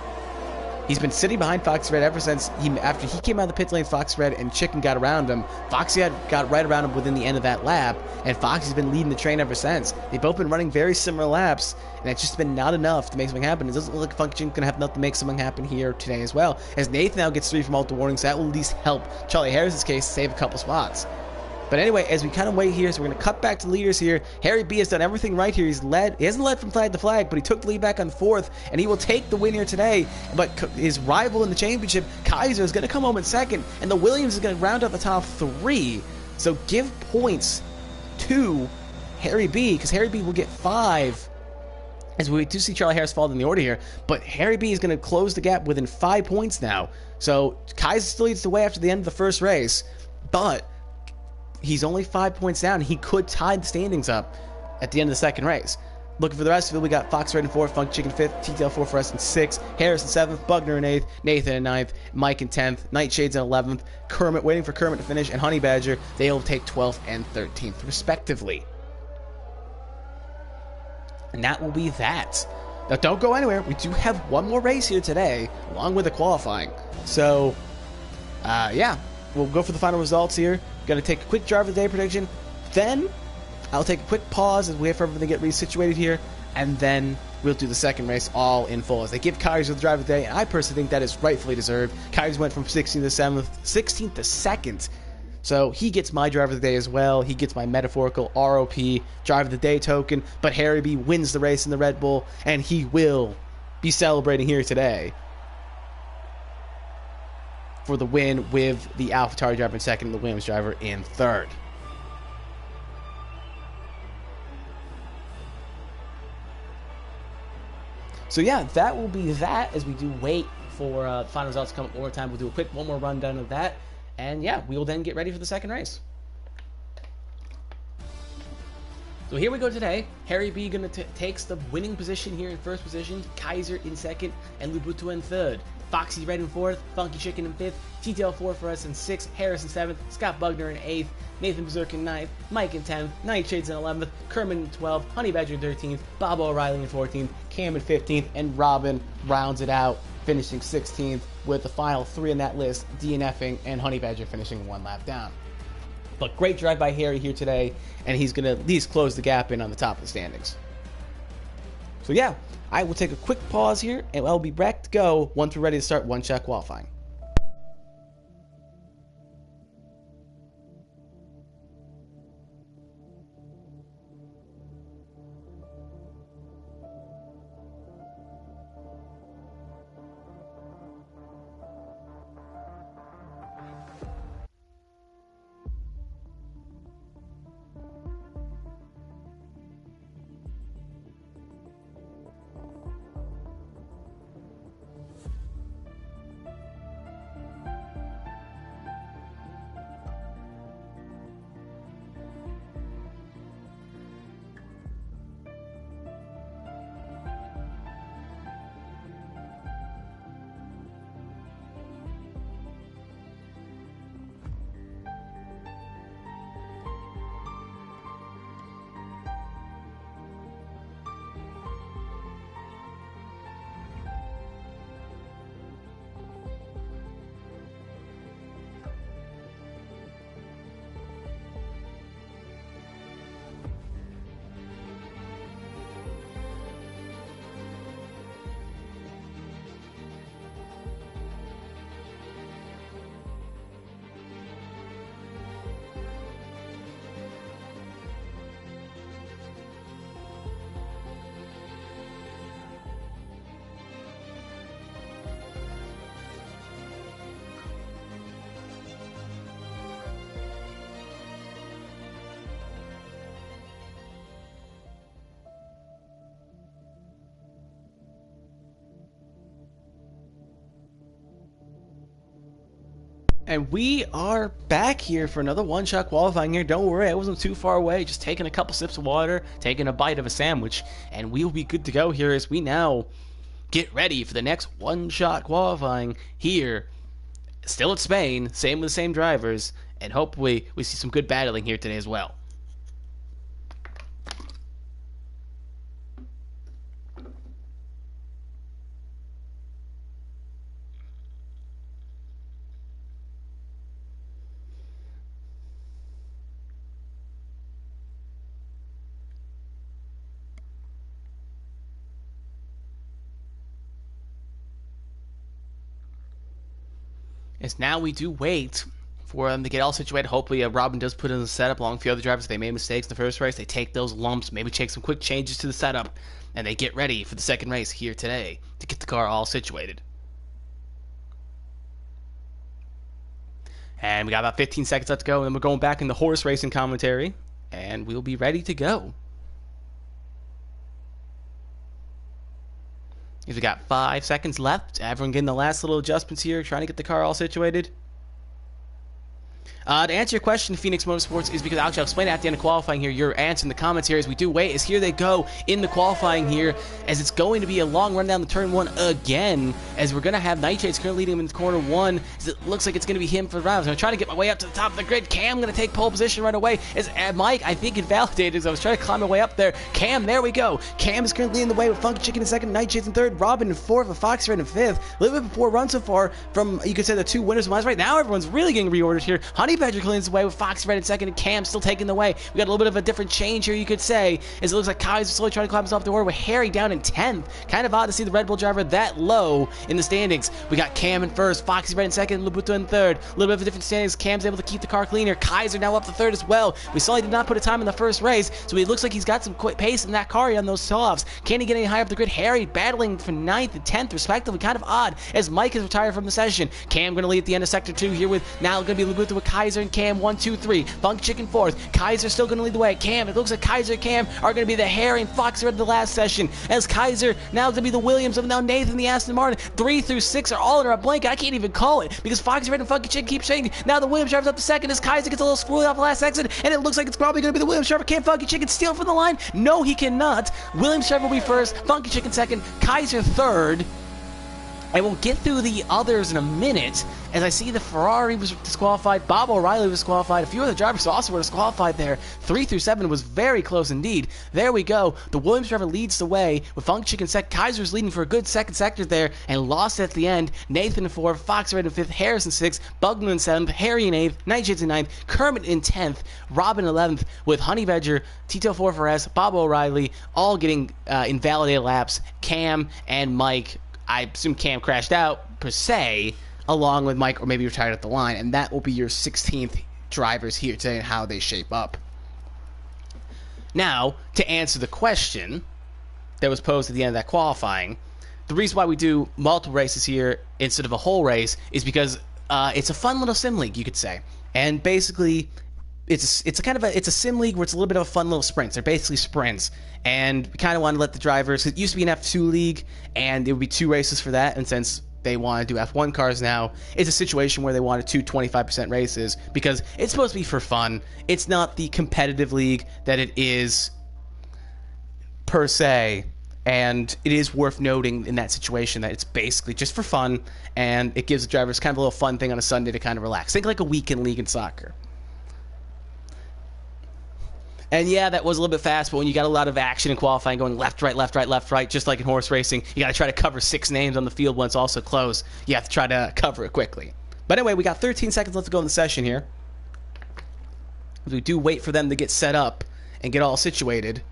He's been sitting behind Foxy Red ever since after he came out of the pit lane. Foxy Red and Chicken got around him. Foxy had got right around him within the end of that lap, and Foxy's been leading the train ever since. They've both been running very similar laps, and it's just been not enough to make something happen. It doesn't look like Funky Chicken's gonna have enough to make something happen here today as well, as Nathan now gets 3 from multiple warnings. So that will at least help Charlie Harris's case save a couple spots. But anyway, as we kind of wait here, so we're going to cut back to leaders here. Harry B has done everything right here. He hasn't led from flag to flag, but he took the lead back on 4th, and he will take the win here today. But his rival in the championship, Kaiser, is going to come home in 2nd, and the Williams is going to round out the top 3. So give points to Harry B, because Harry B will get 5, as we do see Charlie Harris fall in the order here. But Harry B is going to close the gap within 5 points now. So Kaiser still leads the way after the end of the first race, but he's only 5 points down. He could tie the standings up at the end of the second race. Looking for the rest of it, we got Fox Red in 4th, Funk Chicken 5th, TTL4 for us in 6th, Harris in 7th, Bugner in 8th, Nathan in 9th, Mike in 10th, Nightshades in 11th, Kermit waiting for Kermit to finish, and Honey Badger, they'll take 12th and 13th respectively. And that will be that. Now don't go anywhere. We do have one more race here today, along with the qualifying. So, yeah, we'll go for the final results here. Going to take a quick driver of the day prediction. Then I'll take a quick pause as we wait for everything to get resituated here. And then we'll do the second race all in full, as they give Kaiser the driver of the day. And I personally think that is rightfully deserved. Kaiser went from 16th to 7th, 16th to 2nd. So he gets my driver of the day as well. He gets my metaphorical ROP driver of the day token. But Harry B wins the race in the Red Bull, and he will be celebrating here today for the win with the AlphaTauri driver in 2nd and the Williams driver in 3rd. So yeah, that will be that, as we do wait for the final results to come up one more time. We'll do a quick one more rundown of that, and yeah, we will then get ready for the second race. So here we go today. Harry B takes the winning position here in 1st position, Kaiser in 2nd, and Lubutu in 3rd. Foxy Red in 4th, Funky Chicken in 5th, TTL4 for us in 6th, Harris in 7th, Scott Bugner in 8th, Nathan Berserk in 9th, Mike in 10th, Nightshades in 11th, Kerman in 12th, Honey Badger in 13th, Bob O'Reilly in 14th, Cam in 15th, and Robin rounds it out, finishing 16th with the final 3 in that list, DNFing and Honey Badger finishing 1 lap down. But great drive by Harry here today, and he's going to at least close the gap in on the top of the standings. So yeah, I will take a quick pause here, and I'll be back to go once we're ready to start one-shot qualifying. And we are back here for another one-shot qualifying here. Don't worry, I wasn't too far away. Just taking a couple sips of water, taking a bite of a sandwich, and we'll be good to go here as we now get ready for the next one-shot qualifying here. Still at Spain, same with the same drivers, and hopefully we see some good battling here today as well. As now we do wait for them to get all situated. Hopefully Robin does put in the setup along with a few other drivers. If they made mistakes in the first race, they take those lumps, maybe take some quick changes to the setup, and they get ready for the second race here today to get the car all situated. And we got about 15 seconds left to go, and then we're going back in the horse racing commentary, and we'll be ready to go. We got 5 seconds left. Everyone getting the last little adjustments here, trying to get the car all situated. To answer your question, Phoenix Motorsports, is because actually I'll explain it at the end of qualifying here. Your answer in the comments here as we do wait is here they go in the qualifying here, as it's going to be a long run down the turn one again, as we're going to have Nightshades currently leading him in corner one, as it looks like it's going to be him for the round. So I'm trying to get my way up to the top of the grid. Cam going to take pole position right away, as Mike, I think, invalidated as I was trying to climb my way up there. Cam, there we go. Cam is currently in the way with Funky Chicken in second, Nightshades in third, Robin in fourth, with Fox Red in fifth. A little bit before run so far from, you could say, the two winners of last right now. Everyone's really getting reordered here. Honey Badger cleans the way with Fox Red in second and Cam still taking the way. We got a little bit of a different change here, you could say, as it looks like Kai's slowly trying to climb himself up the order with Harry down in 10th. Kind of odd to see the Red Bull driver that low in the standings. We got Cam in first, Foxy Red in second, Labuto in third. A little bit of a different standings. Cam's able to keep the car cleaner. Kaiser now up to third as well. We saw he did not put a time in the first race, so it looks like he's got some quick pace in that car on those softs. Can he get any higher up the grid? Harry battling for 9th and 10th respectively. Kind of odd as Mike has retired from the session. Cam going to lead at the end of sector 2 here with now going to be Labuto with Kaiser and Cam 1, 2, 3. Funk Chicken fourth. Kaiser still going to lead the way. Cam, it looks like Kaiser and Cam are going to be the Harry and Fox Red of the last session, as Kaiser now going to be the Williams of now Nathan the Aston Martin. 3 through 6 are all under a blanket. I can't even call it because Fox Red and Funky Chicken keep changing. Now the Williams driver's up to second as Kaiser gets a little squirrely off the last exit, and it looks like it's probably going to be the Williams driver. Can Funky Chicken steal from the line? No, he cannot. Williams driver will be first, Funky Chicken second, Kaiser third. And we'll get through the others in a minute, as I see the Ferrari was disqualified, Bob O'Reilly was disqualified, a few other drivers also were disqualified there. 3 through 7 was very close indeed. There we go. The Williams driver leads the way with Funk Chicken second. Kaiser's leading for a good second sector there and lost at the end. Nathan in 4th, Fox Red in 5th, Harris in 6th, Bugman in 7th, Harry in 8th, Nightshades in 9th, Kermit in 10th, Robin 11th, with Honey Badger, Tito 4S, Bob O'Reilly all getting invalidated laps. Cam and Mike, I assume Cam crashed out, per se, along with Mike, or maybe retired at the line, and that will be your 16th drivers here today and how they shape up. Now, to answer the question that was posed at the end of that qualifying, the reason why we do multiple races here instead of a whole race is because it's a fun little sim league, you could say. And basically, it's a sim league where it's a little bit of a fun little sprints. They're basically sprints, and we kind of want to let the drivers. It used to be an F2 league, and it would be 2 races for that. And since they want to do F1 cars now, it's a situation where they want to 25% races because it's supposed to be for fun. It's not the competitive league that it is per se, and it is worth noting in that situation that it's basically just for fun, and it gives the drivers kind of a little fun thing on a Sunday to kind of relax. Think like a weekend league in soccer. And yeah, that was a little bit fast, but when you got a lot of action in qualifying going left, right, left, right, left, right, just like in horse racing, you got to try to cover 6 names on the field when it's also close. You have to try to cover it quickly. But anyway, we got 13 seconds left to go in the session here. We do wait for them to get set up and get all situated.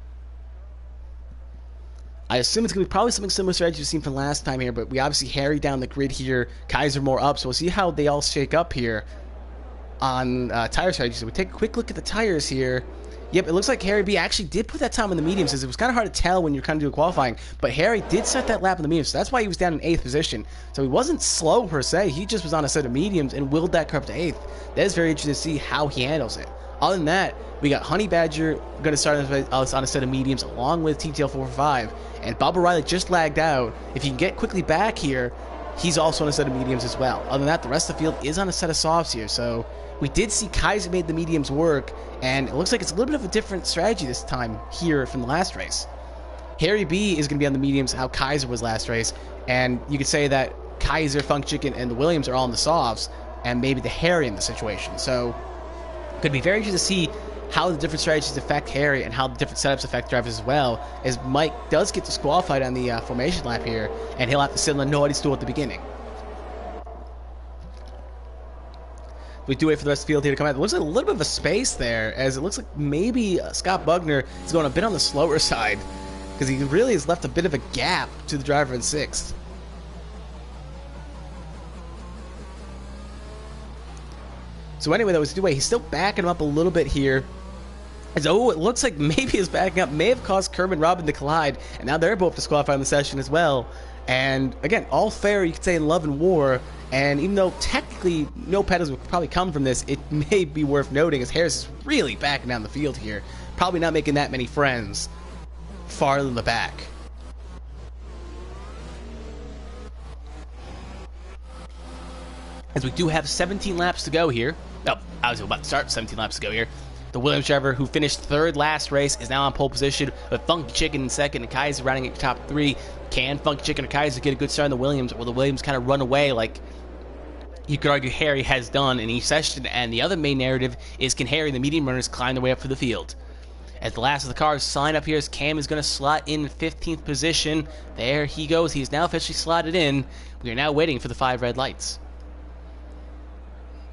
I assume it's going to be probably something similar strategy we've seen from last time here, but we obviously Harry down the grid here, Kaiser more up, so we'll see how they all shake up here on tire strategy. So we take a quick look at the tires here. Yep, it looks like Harry B actually did put that time in the mediums, as it was kind of hard to tell when you're kind of doing qualifying, but Harry did set that lap in the mediums, so that's why he was down in 8th position. So he wasn't slow per se, he just was on a set of mediums and willed that car up to 8th. That is very interesting to see how he handles it. Other than that, we got Honey Badger going to start on a set of mediums along with TTL445, and Bob O'Reilly just lagged out. If he can get quickly back here, he's also on a set of mediums as well. Other than that, the rest of the field is on a set of softs here, so we did see Kaiser made the mediums work, and it looks like it's a little bit of a different strategy this time here from the last race. Harry B is going to be on the mediums how Kaiser was last race, and you could say that Kaiser, Funk Chicken, and the Williams are all in the softs, and maybe the Harry in the situation. So it could be very interesting to see how the different strategies affect Harry and how the different setups affect drivers as well, as Mike does get disqualified on the formation lap here, and he'll have to sit on the naughty stool at the beginning. We do wait for the rest of the field here to come out. It looks like a little bit of a space there, as it looks like maybe Scott Bugner is going a bit on the slower side, because he really has left a bit of a gap to the driver in 6th. So anyway, though, he's still backing him up a little bit here. As, oh, it looks like maybe his backing up may have caused Kermit and Robin to collide, and now they're both disqualified in the session as well. And again, all fair, you could say, in love and war. And even though technically no penalties would probably come from this, it may be worth noting as Harris is really backing down the field here. Probably not making that many friends farther in the back. As we do have 17 laps to go here. Oh, I was about to start 17 laps to go here. The Williams driver, who finished 3rd last race, is now on pole position with Funky Chicken in 2nd and Kaiser rounding at top 3. Can Funky Chicken or Kaiser get a good start on the Williams, or will the Williams kind of run away like you could argue Harry has done in each session? And the other main narrative is, can Harry and the medium runners climb their way up for the field? As the last of the cars sign up here, as Cam is going to slot in 15th position. There he goes. He's now officially slotted in. We are now waiting for the 5 red lights.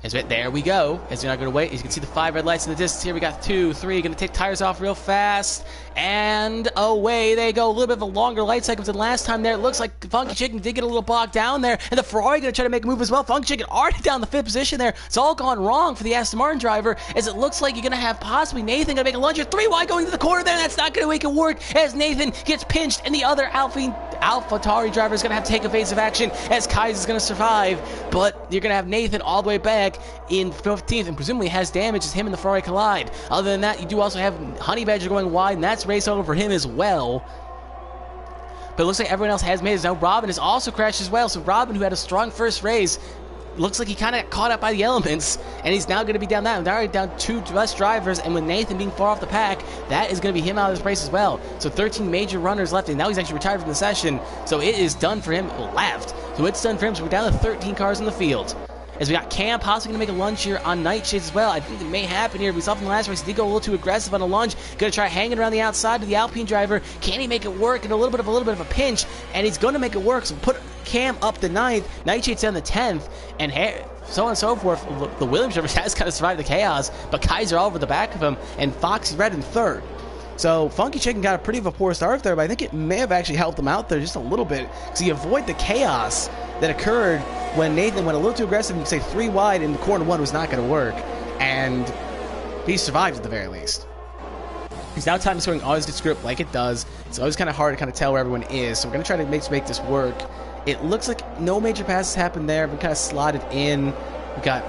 There we go. As you're not going to wait, you can see the 5 red lights in the distance here. We got 2, 3. Going to take tires off real fast. And away they go. A little bit of a longer light cycle than last time there. It looks like Funky Chicken did get a little bogged down there. And the Ferrari going to try to make a move as well. Funky Chicken already down the 5th position there. It's all gone wrong for the Aston Martin driver, as it looks like you're going to have possibly Nathan going to make a lunge. 3 wide going to the corner there. That's not going to make it work, as Nathan gets pinched. And the other AlphaTauri driver is going to have to take evasive action, as Kaiser's going to survive. But you're going to have Nathan all the way back in 15th, and presumably has damage as him and the Ferrari collide. Other than that, you do also have Honey Badger going wide, and that's race over for him as well. But it looks like everyone else has made it. Now Robin has also crashed as well, so Robin, who had a strong first race, looks like he kind of got caught up by the elements, and he's now going to be down that. They're already down 2 less drivers, and with Nathan being far off the pack, that is going to be him out of this race as well. So 13 major runners left, and now he's actually retired from the session, so it is done for him. Left. So So it's done for him, so we're down to 13 cars in the field. As we got Cam possibly going to make a lunge here on Nightshades as well. I think it may happen here. We saw from the last race, he did go a little too aggressive on a lunge. Going to try hanging around the outside to the Alpine driver. Can he make it work in a little bit of a pinch? And he's going to make it work. So put Cam up to 9th, Nightshades down to 10th, and so on and so forth. The Williams driver has kind of survived the chaos, but Kaiser all over the back of him, and Foxy Red in 3rd. So Funky Chicken got a pretty of a poor start there, but I think it may have actually helped him out there just a little bit, because he avoided the chaos that occurred when Nathan went a little too aggressive. You could say 3 wide, and the corner 1 was not going to work, and he survived at the very least. Because now time scoring always gets screwed up like it does. It's always kind of hard to kind of tell where everyone is, so we're going to try to make this work. It looks like no major passes happened there, but kind of slotted in. We got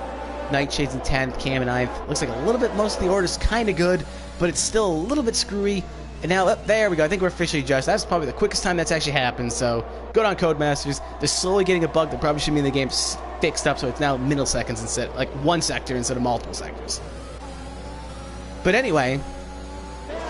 Nightshades in 10th, Cam in 9th. Looks like a little bit, most of the order's kind of good, but it's still a little bit screwy. And now, up there we go. I think we're officially judged. That's probably the quickest time that's actually happened. So, good on Codemasters. They're slowly getting a bug that probably should be in the game fixed up, so it's now milliseconds instead, like 1 sector instead of multiple sectors. But anyway,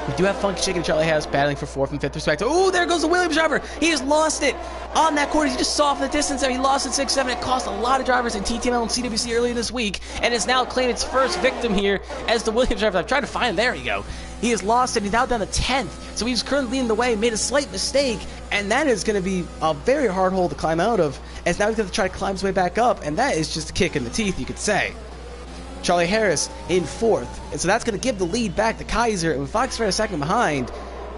we do have Funky Chicken and Charlie House battling for 4th and 5th respect. Oh, there goes the Williams driver. He just lost it on that corner. He just saw from the distance there. He lost it 6-7. It cost a lot of drivers in TTML and CWC earlier this week, and it's now claimed its first victim here as the Williams driver. I'm trying to find him. There you go. He has lost it. He's now down to 10th. So he's currently leading the way, made a slight mistake, and that is going to be a very hard hole to climb out of, as now he's going to try to climb his way back up, and that is just a kick in the teeth, you could say. Charlie Harris in 4th, and so that's going to give the lead back to Kaiser, and with Fox Red a second behind,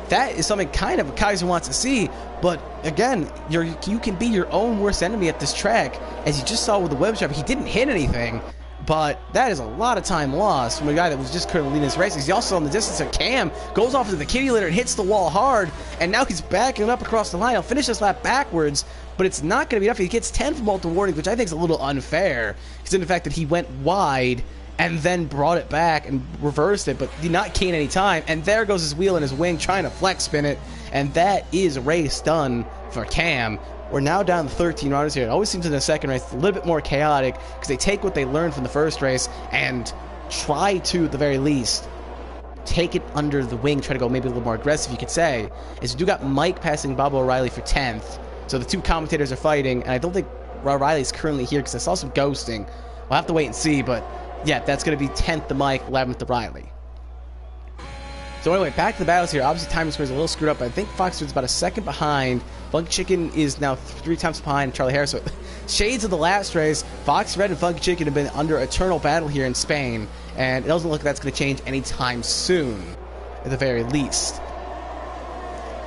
that is something kind of Kaiser wants to see. But again, you can be your own worst enemy at this track, as you just saw with the web driver. He didn't hit anything, but that is a lot of time lost from a guy that was just currently leading his race. He's also on the distance of Cam, goes off into the kitty litter and hits the wall hard, and now he's backing up across the line. He'll finish this lap backwards, but it's not going to be enough. He gets 10 for multiple warnings, which I think is a little unfair, because in the fact that he went wide and then brought it back and reversed it, but did not gain any time. And there goes his wheel and his wing trying to flex spin it, and that is a race done for Cam. We're now down to 13 riders here. It always seems in the second race a little bit more chaotic, because they take what they learned from the first race and try to, at the very least, take it under the wing, try to go maybe a little more aggressive, you could say. As we do got Mike passing Bob O'Reilly for 10th, so the two commentators are fighting, and I don't think O'Reilly's currently here because I saw some ghosting. We'll have to wait and see, but yeah, that's going to be 10th to Mike, 11th to Riley. So anyway, back to the battles here. Obviously, timing score is a little screwed up, but I think Foxwood's about a second behind. Funky Chicken is now 3 times behind Charlie Harris. So, shades of the last race, Fox Red and Funky Chicken have been under eternal battle here in Spain, and it doesn't look like that's going to change anytime soon, at the very least.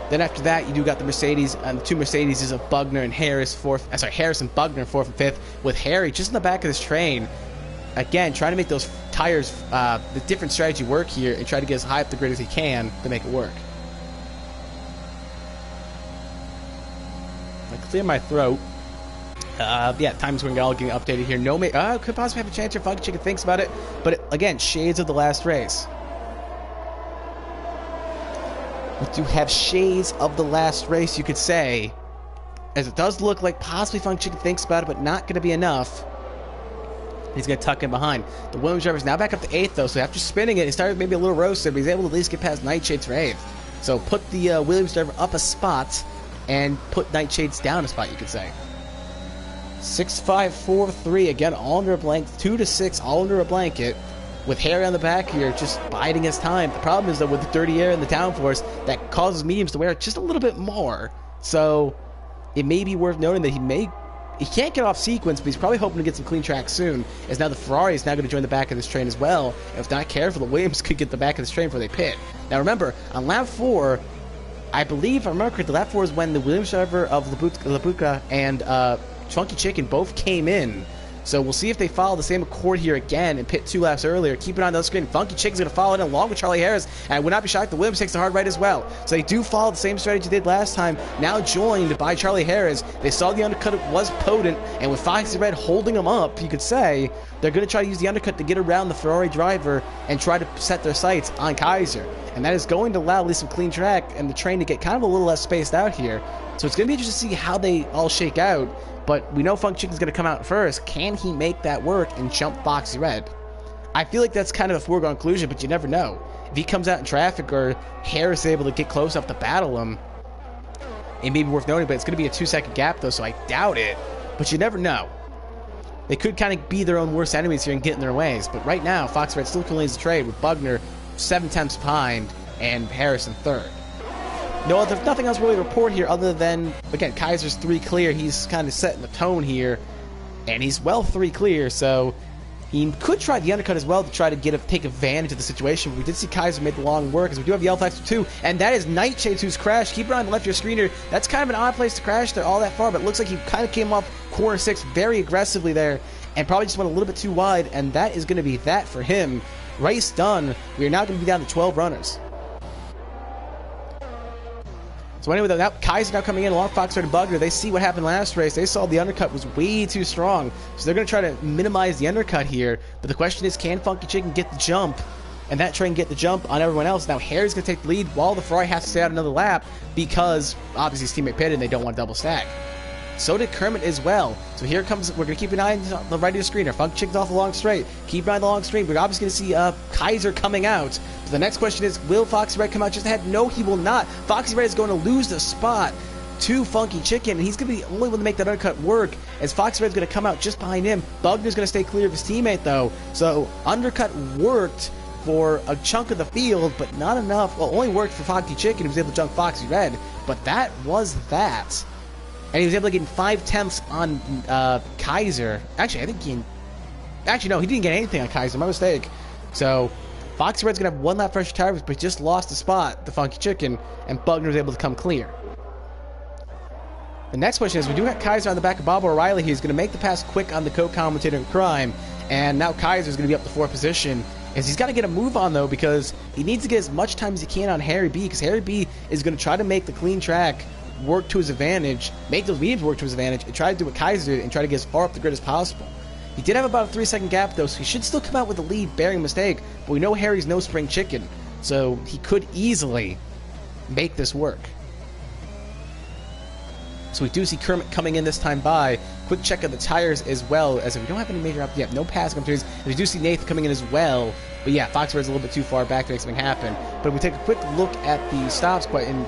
Then after that, you do got the Mercedes, and the two Mercedes of Bugner and Harris, Harris and Bugner 4th and 5th, with Harry just in the back of this train. Again, trying to make those tires, the different strategy work here, and try to get as high up the grid as he can to make it work. I clear my throat. Yeah, time's going all getting updated here. No, could possibly have a chance here. Funky Chicken thinks about it, but again, shades of the last race. We do have shades of the last race, you could say, as it does look like possibly Funky Chicken thinks about it, but not going to be enough. He's going to tuck in behind. The Williams driver is now back up to 8th, though, so after spinning it, he started maybe a little roasted, but he's able to at least get past Nightshades for 8th. So put the Williams driver up a spot and put Nightshades down a spot, you could say. 6, 5, 4, 3, again, all under a blanket. 2 to 6, all under a blanket, with Harry on the back here just biding his time. The problem is that with the dirty air in the downforce, that causes mediums to wear just a little bit more. So it may be worth noting that he can't get off sequence, but he's probably hoping to get some clean tracks soon, as now the Ferrari is now going to join the back of this train as well. And if not careful, the Williams could get the back of this train before they pit. Now remember, on lap 4, I believe, if I remember correctly, lap 4 is when the Williams driver of Labuca and Funky Chicken both came in. So we'll see if they follow the same accord here again and pit 2 laps earlier. Keep it on the screen. Funky Chicken's going to follow it along with Charlie Harris, and I would not be shocked if the Williams takes the hard right as well. So they do follow the same strategy they did last time, now joined by Charlie Harris. They saw the undercut was potent, and with Foxy Red holding them up, you could say, they're going to try to use the undercut to get around the Ferrari driver and try to set their sights on Kaiser. And that is going to allow at least some clean track and the train to get kind of a little less spaced out here. So it's going to be interesting to see how they all shake out. But we know Funky Chicken's going to come out first. Can he make that work and jump Foxy Red? I feel like that's kind of a foregone conclusion, but you never know. If he comes out in traffic or Harris is able to get close enough to battle him, it may be worth noting, but it's going to be a 2-second gap, though, so I doubt it. but you never know. They could kind of be their own worst enemies here and get in their ways, but right now, Fox Red still leads the trade with Bugner 7 tenths behind and Harrison third. There's nothing else really to report here other than, again, Kaiser's 3 clear. He's kind of setting the tone here, and he's well 3 clear, so he could try the undercut as well to try to take advantage of the situation. But we did see Kaiser make the long work, as we do have Yellow Flags for 2, and that is Nightshade who's crashed. Keep it on the left of your screener. That's kind of an odd place to crash there all that far, but it looks like he kind of came off corner 6 very aggressively there, and probably just went a little bit too wide, and that is going to be that for him. Race done. We are now going to be down to 12 runners. So anyway, now Kaiser now coming in along Fox Red and Bugner. They see what happened last race. They saw the undercut was way too strong, so they're going to try to minimize the undercut here. But the question is, can Funky Chicken get the jump? And that train get the jump on everyone else. Now Harry's going to take the lead while the Ferrari has to stay out another lap because obviously his teammate pitted and they don't want to double stack. So did Kermit as well. So here comes, we're going to keep an eye on the right of the screener. Funky Chicken's off the long straight. Keep an eye on the long straight. We're obviously going to see Kaiser coming out. So the next question is, will Foxy Red come out just ahead? No, he will not. Foxy Red is going to lose the spot to Funky Chicken, and he's going to be the only one to make that undercut work, as Foxy Red's going to come out just behind him. Bugner's going to stay clear of his teammate, though. So undercut worked for a chunk of the field, but not enough. Well, only worked for Funky Chicken, who was able to jump Foxy Red, but that was that. And he was able to get 5 tenths on Kaiser. Actually, I think he... Actually, no, he didn't get anything on Kaiser. My mistake. So, Foxy Red's going to have 1 lap fresh tires, but just lost the spot, the Funky Chicken, and Bugner was able to come clear. The next question is, we do have Kaiser on the back of Bob O'Reilly. He's going to make the pass quick on the co-commentator in crime, and now Kaiser's going to be up to 4th position. As he's got to get a move on, though, because he needs to get as much time as he can on Harry B, because Harry B is going to try to make the clean track work to his advantage, make those mediums work to his advantage, and try to do what Kaiser did and try to get as far up the grid as possible. He did have about a 3-second gap, though, so he should still come out with the lead, bearing a mistake, but we know Harry's no spring chicken, so he could easily make this work. So we do see Kermit coming in this time by. Quick check of the tires as well, as if we don't have any major up yet, no passing opportunities. We do see Nathan coming in as well, but yeah, Fox Red's a little bit too far back to make something happen. But if we take a quick look at the stops in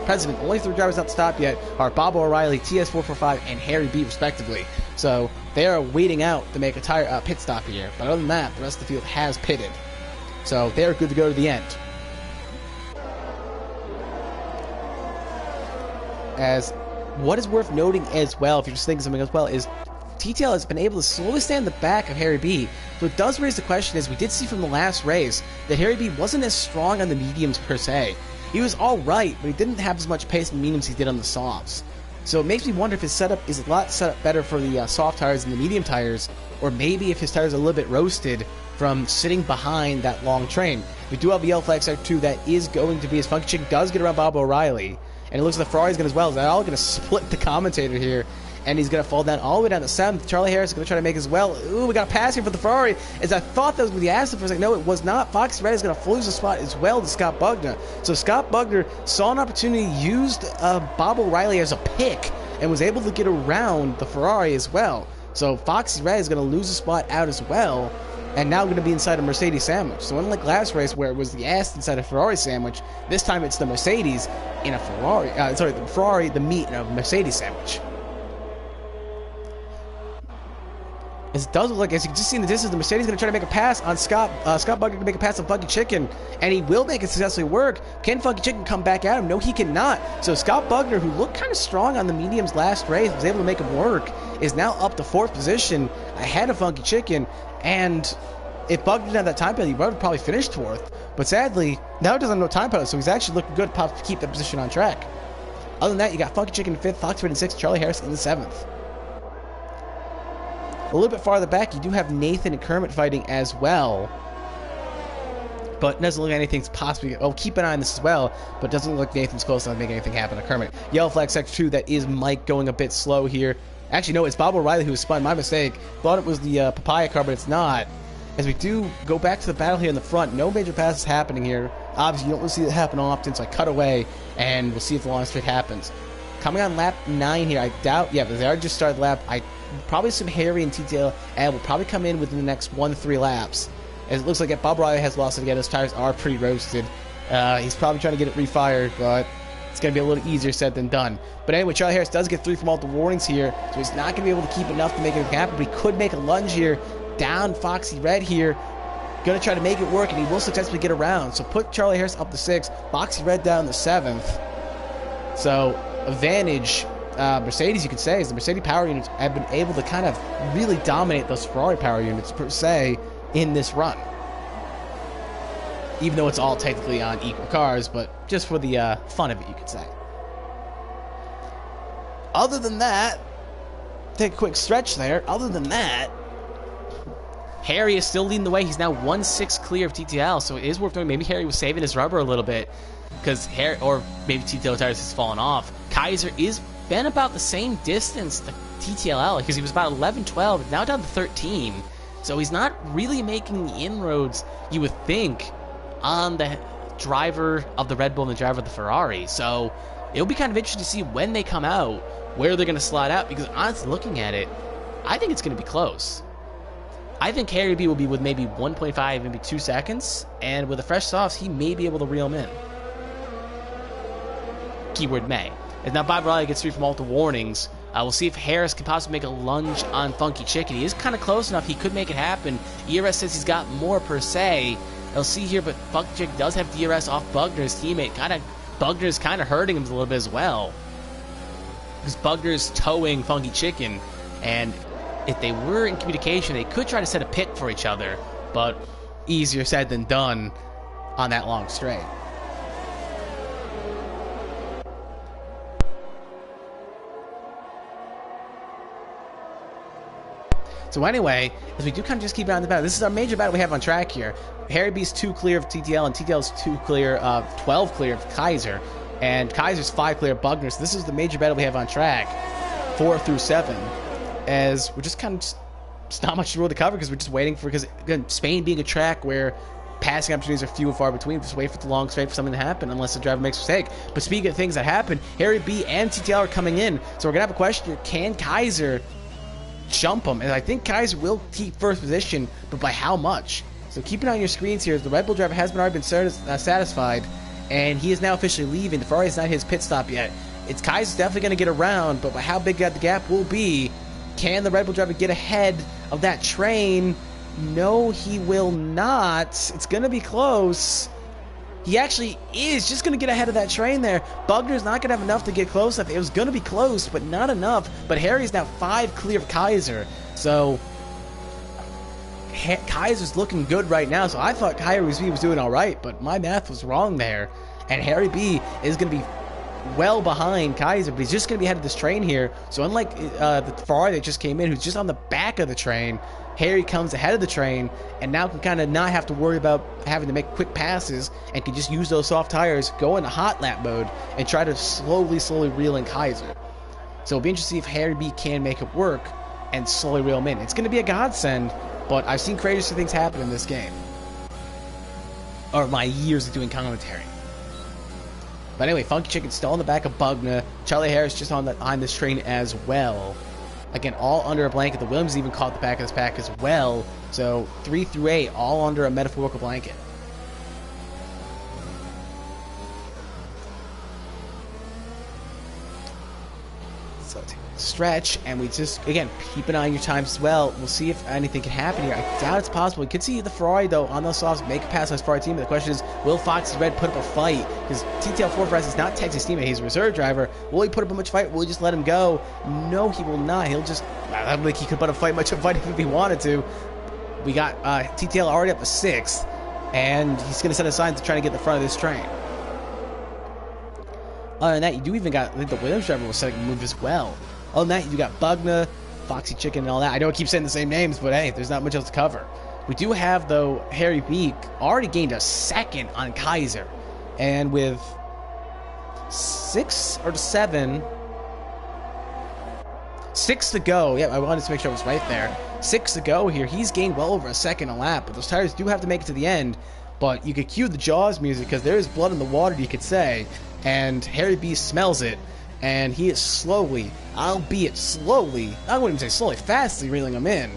President, only 3 drivers not stopped yet are Bob O'Reilly, TS445, and Harry B, respectively. So they are waiting out to make a pit stop here. But other than that, the rest of the field has pitted. So they are good to go to the end. As what is worth noting as well, if you're just thinking something as well, is TTL has been able to slowly stay in the back of Harry B. So it does raise the question, as we did see from the last race, that Harry B wasn't as strong on the mediums per se. He was alright, but he didn't have as much pace in the mediums as he did on the softs. So it makes me wonder if his setup is a lot set up better for the soft tires than the medium tires, or maybe if his tires are a little bit roasted from sitting behind that long train. We do have a yellow flag sector 2 that is going to be, as Funky Chicken does get around Bob O'Reilly, and it looks like the Ferrari's going as well. They're all going to split the commentator here, and he's going to fall down all the way down to 7th. Charlie Harris is going to try to make as well. Ooh, we got a pass here for the Ferrari, as I thought that was going to be Aston for a second. No, it was not. Foxy Red is going to lose the spot as well to Scott Bugner. So Scott Bugner saw an opportunity, used Bob O'Reilly as a pick, and was able to get around the Ferrari as well. So Foxy Red is going to lose the spot out as well, and now going to be inside a Mercedes sandwich. So unlike last race where it was the Aston inside a Ferrari sandwich, this time it's the Mercedes in a Ferrari, the Ferrari, the meat in a Mercedes sandwich. As it does look like, as you can just see in the distance, the Mercedes is going to try to make a pass on Scott Bugner to make a pass on Funky Chicken, and he will make it successfully work. Can Funky Chicken come back at him? No, he cannot. So Scott Bugner, who looked kind of strong on the mediums last race, was able to make him work, is now up to 4th position ahead of Funky Chicken, and if Bugner didn't have that time penalty, he would have probably finished 4th. But sadly, now he doesn't have no time penalty, so he's actually looking good to keep that position on track. Other than that, you got Funky Chicken in 5th, Fox Red in 6th, Charlie Harris in 7th. A little bit farther back, you do have Nathan and Kermit fighting as well. But it doesn't look like anything's possibly... Oh, keep an eye on this as well. But it doesn't look like Nathan's close enough to make anything happen to Kermit. Yellow flag sector 2, that is Mike going a bit slow here. Actually, no, it's Bob O'Reilly who spun. My mistake. Thought it was the papaya car, but it's not. As we do go back to the battle here in the front, no major passes happening here. Obviously, you don't see it happen often, so I cut away, and we'll see if the long straight happens. Coming on lap 9 here, I doubt... Yeah, but they already just started the lap. Probably some Harry and TTL will probably come in within the next 1 to 3 laps. As it looks like Bob Riley has lost it again. His tires are pretty roasted. He's probably trying to get it refired, but it's going to be a little easier said than done. But anyway, Charlie Harris does get 3 from multiple warnings here, so he's not going to be able to keep enough to make it happen, but he could make a lunge here, down Foxy Red here, going to try to make it work, and he will successfully get around. So put Charlie Harris up to 6th, Foxy Red down to 7th. So advantage Mercedes, you could say, is the Mercedes power units have been able to kind of really dominate those Ferrari power units, per se, in this run. Even though it's all technically on equal cars, but just for the fun of it, you could say. Other than that, take a quick stretch there. Other than that, Harry is still leading the way. He's now 1-6 clear of TTL, so it is worth knowing. Maybe Harry was saving his rubber a little bit, because Harry, or maybe TTL tires has fallen off. Kaiser is been about the same distance to TTL, because he was about 11-12, now down to 13. So he's not really making the inroads you would think on the driver of the Red Bull and the driver of the Ferrari. So it'll be kind of interesting to see when they come out where they're going to slide out, because honestly, looking at it, I think it's going to be close. I think Harry B will be with maybe 1.5, maybe 2 seconds, and with the fresh softs, he may be able to reel him in. Keyword may. And now Bob Riley gets 3 from multiple warnings. We'll see if Harris can possibly make a lunge on Funky Chicken. He is kind of close enough. He could make it happen. ERS says he's got more per se. I'll see here, but Funky Chicken does have DRS off Bugner, his teammate. Bugner's kind of hurting him a little bit as well, because Bugner's towing Funky Chicken, and if they were in communication, they could try to set a pit for each other, but easier said than done on that long straight. So anyway, as we do kind of just keep it on the battle, this is our major battle we have on track here. Harry B's 2 clear of TTL, and TTL's 2 clear, 12 clear of Kaiser, and Kaiser's 5 clear of Bugner. So this is the major battle we have on track, 4 through 7, as we're just kind of just not much to really cover, because we're just waiting for, because again, Spain being a track where passing opportunities are few and far between, just wait for the long straight for something to happen unless the driver makes a mistake. But speaking of things that happen, Harry B and TTL are coming in, so we're gonna have a question here: can Kaiser jump him? And I think Kaiser will keep first position, but by how much? So keep it on your screens here, as the Red Bull driver has already been satisfied, and he is now officially leaving. The Ferrari is not his pit stop yet. It's Kaiser's definitely going to get around, but by how big that the gap will be, can the Red Bull driver get ahead of that train? No, he will not. It's going to be close. He actually is just going to get ahead of that train there. Bugner's not going to have enough to get close enough. It was going to be close, but not enough. But Harry's now 5 clear of Kaiser. So Kaiser's looking good right now. So I thought Harry B was doing all right, but my math was wrong there. And Harry B is going to be well behind Kaiser, but he's just going to be ahead of this train here. So unlike the Ferrari that just came in, who's just on the back of the train, Harry comes ahead of the train and now can kind of not have to worry about having to make quick passes and can just use those soft tires, go into hot lap mode, and try to slowly reel in Kaiser. So it'll be interesting to see if Harry B can make it work and slowly reel him in. It's going to be a godsend, but I've seen crazier things happen in this game, or my years of doing commentary. But anyway, Funky Chicken still on the back of Bugner. Charlie Harris just on this train as well. Again, all under a blanket. The Williams even caught the back of this pack as well. So 3 through 8, all under a metaphorical blanket. So take a stretch, and we just, again, keep an eye on your times as well. We'll see if anything can happen here. I doubt it's possible. We could see the Ferrari, though, on those softs make a pass on his Ferrari team. But the question is, will Foxy Red put up a fight? Because TTL4 for us is not Texas teammate. He's a reserve driver. Will he put up a much fight? Will he just let him go? No, he will not. He'll just, I don't think he could put up a fight, much of a fight if he wanted to. We got TTL already up to 6th, and he's going to set a sign to try to get in the front of this train. Other than that, you do even got, I think the Williams driver was setting a move as well. Other than that, you got Bugner, Foxy Chicken, and all that. I know I keep saying the same names, but hey, there's not much else to cover. We do have, though, Harry B already gained a 2nd on Kaiser. And with 6 or 7, 6 to go. Yeah, I wanted to make sure I was right there. 6 to go here. He's gained well over a 2nd a lap, but those tires do have to make it to the end. But you could cue the Jaws music, because there is blood in the water, you could say. And Harry B smells it, and he is slowly, albeit slowly, I wouldn't even say slowly, fastly reeling them in.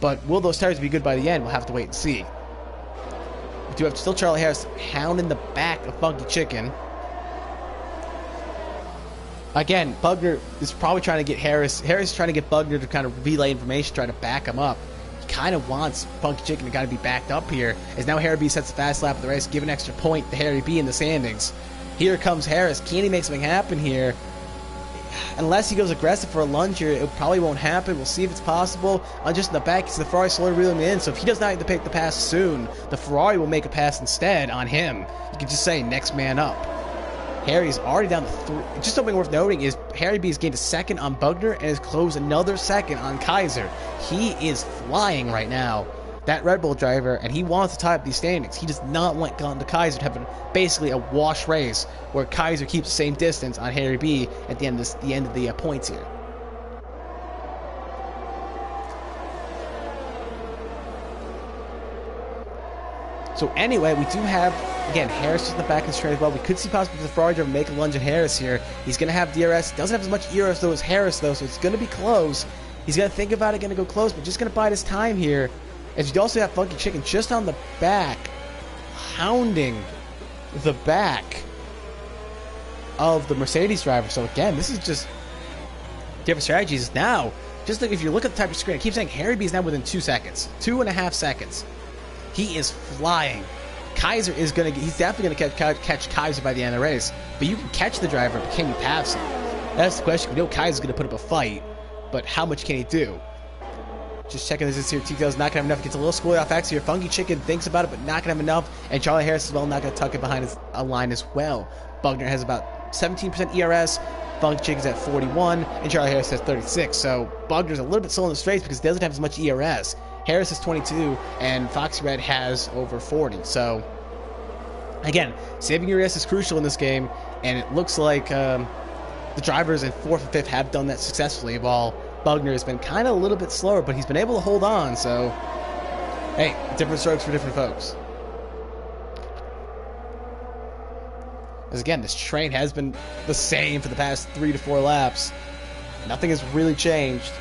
But will those tires be good by the end? We'll have to wait and see. We do have still Charlie Harris hounding the back of Funky Chicken. Again, Bugner is probably trying to get Harris. Harris is trying to get Bugner to kind of relay information, trying to back him up. He kind of wants Funky Chicken to kind of be backed up here, as now Harry B sets the fast lap of the race, give an extra point to Harry B in the standings. Here comes Harris. Can he make something happen here? Unless he goes aggressive for a lunge here, it probably won't happen. We'll see if it's possible. Just in the back, the Ferrari slowly reeling in, so if he does not get to pick the pass soon, the Ferrari will make a pass instead on him. You can just say, next man up. Harry's already down to 3. Just something worth noting is Harry B has gained a second on Bugner and has closed another second on Kaiser. He is flying right now, that Red Bull driver, and he wants to tie up these standings. He does not want to Kaiser to have basically a wash race where Kaiser keeps the same distance on Harry B at the end of the points here. So anyway, we do have, again, Harris is in the back of the straight as well. We could see possibly the Ferrari driver make a lunge at Harris here. He's going to have DRS. Doesn't have as much ERS though as Harris though, so it's going to be close. He's going to think about it, going to go close, but just going to bide his time here. As you also have Funky Chicken just on the back, hounding the back of the Mercedes driver. So again, this is just different strategies. Now, just like if you look at the type of screen, I keep saying Harry B is now within 2 seconds. 2.5 seconds. He is flying. Kaiser is going to, he's definitely going to catch Kaiser by the end of the race. But you can catch the driver, but can you pass him? That's the question. We know Kaiser's going to put up a fight, but how much can he do? Just checking this here. TTL's not going to have enough. Gets a little squirrely off X here. Funky Chicken thinks about it, but not going to have enough. And Charlie Harris as well, not going to tuck it behind his line as well. Bugner has about 17% ERS. Funky Chicken's at 41, and Charlie Harris has 36. So Bugner's a little bit slow in the straights because he doesn't have as much ERS. Harris has 22, and Foxy Red has over 40. So, again, saving ERS is crucial in this game, and it looks like the drivers in 4th and 5th have done that successfully, while Bugner has been kind of a little bit slower, but he's been able to hold on. So, hey, different strokes for different folks. As again, this train has been the same for the past 3 to 4 laps. Nothing has really changed.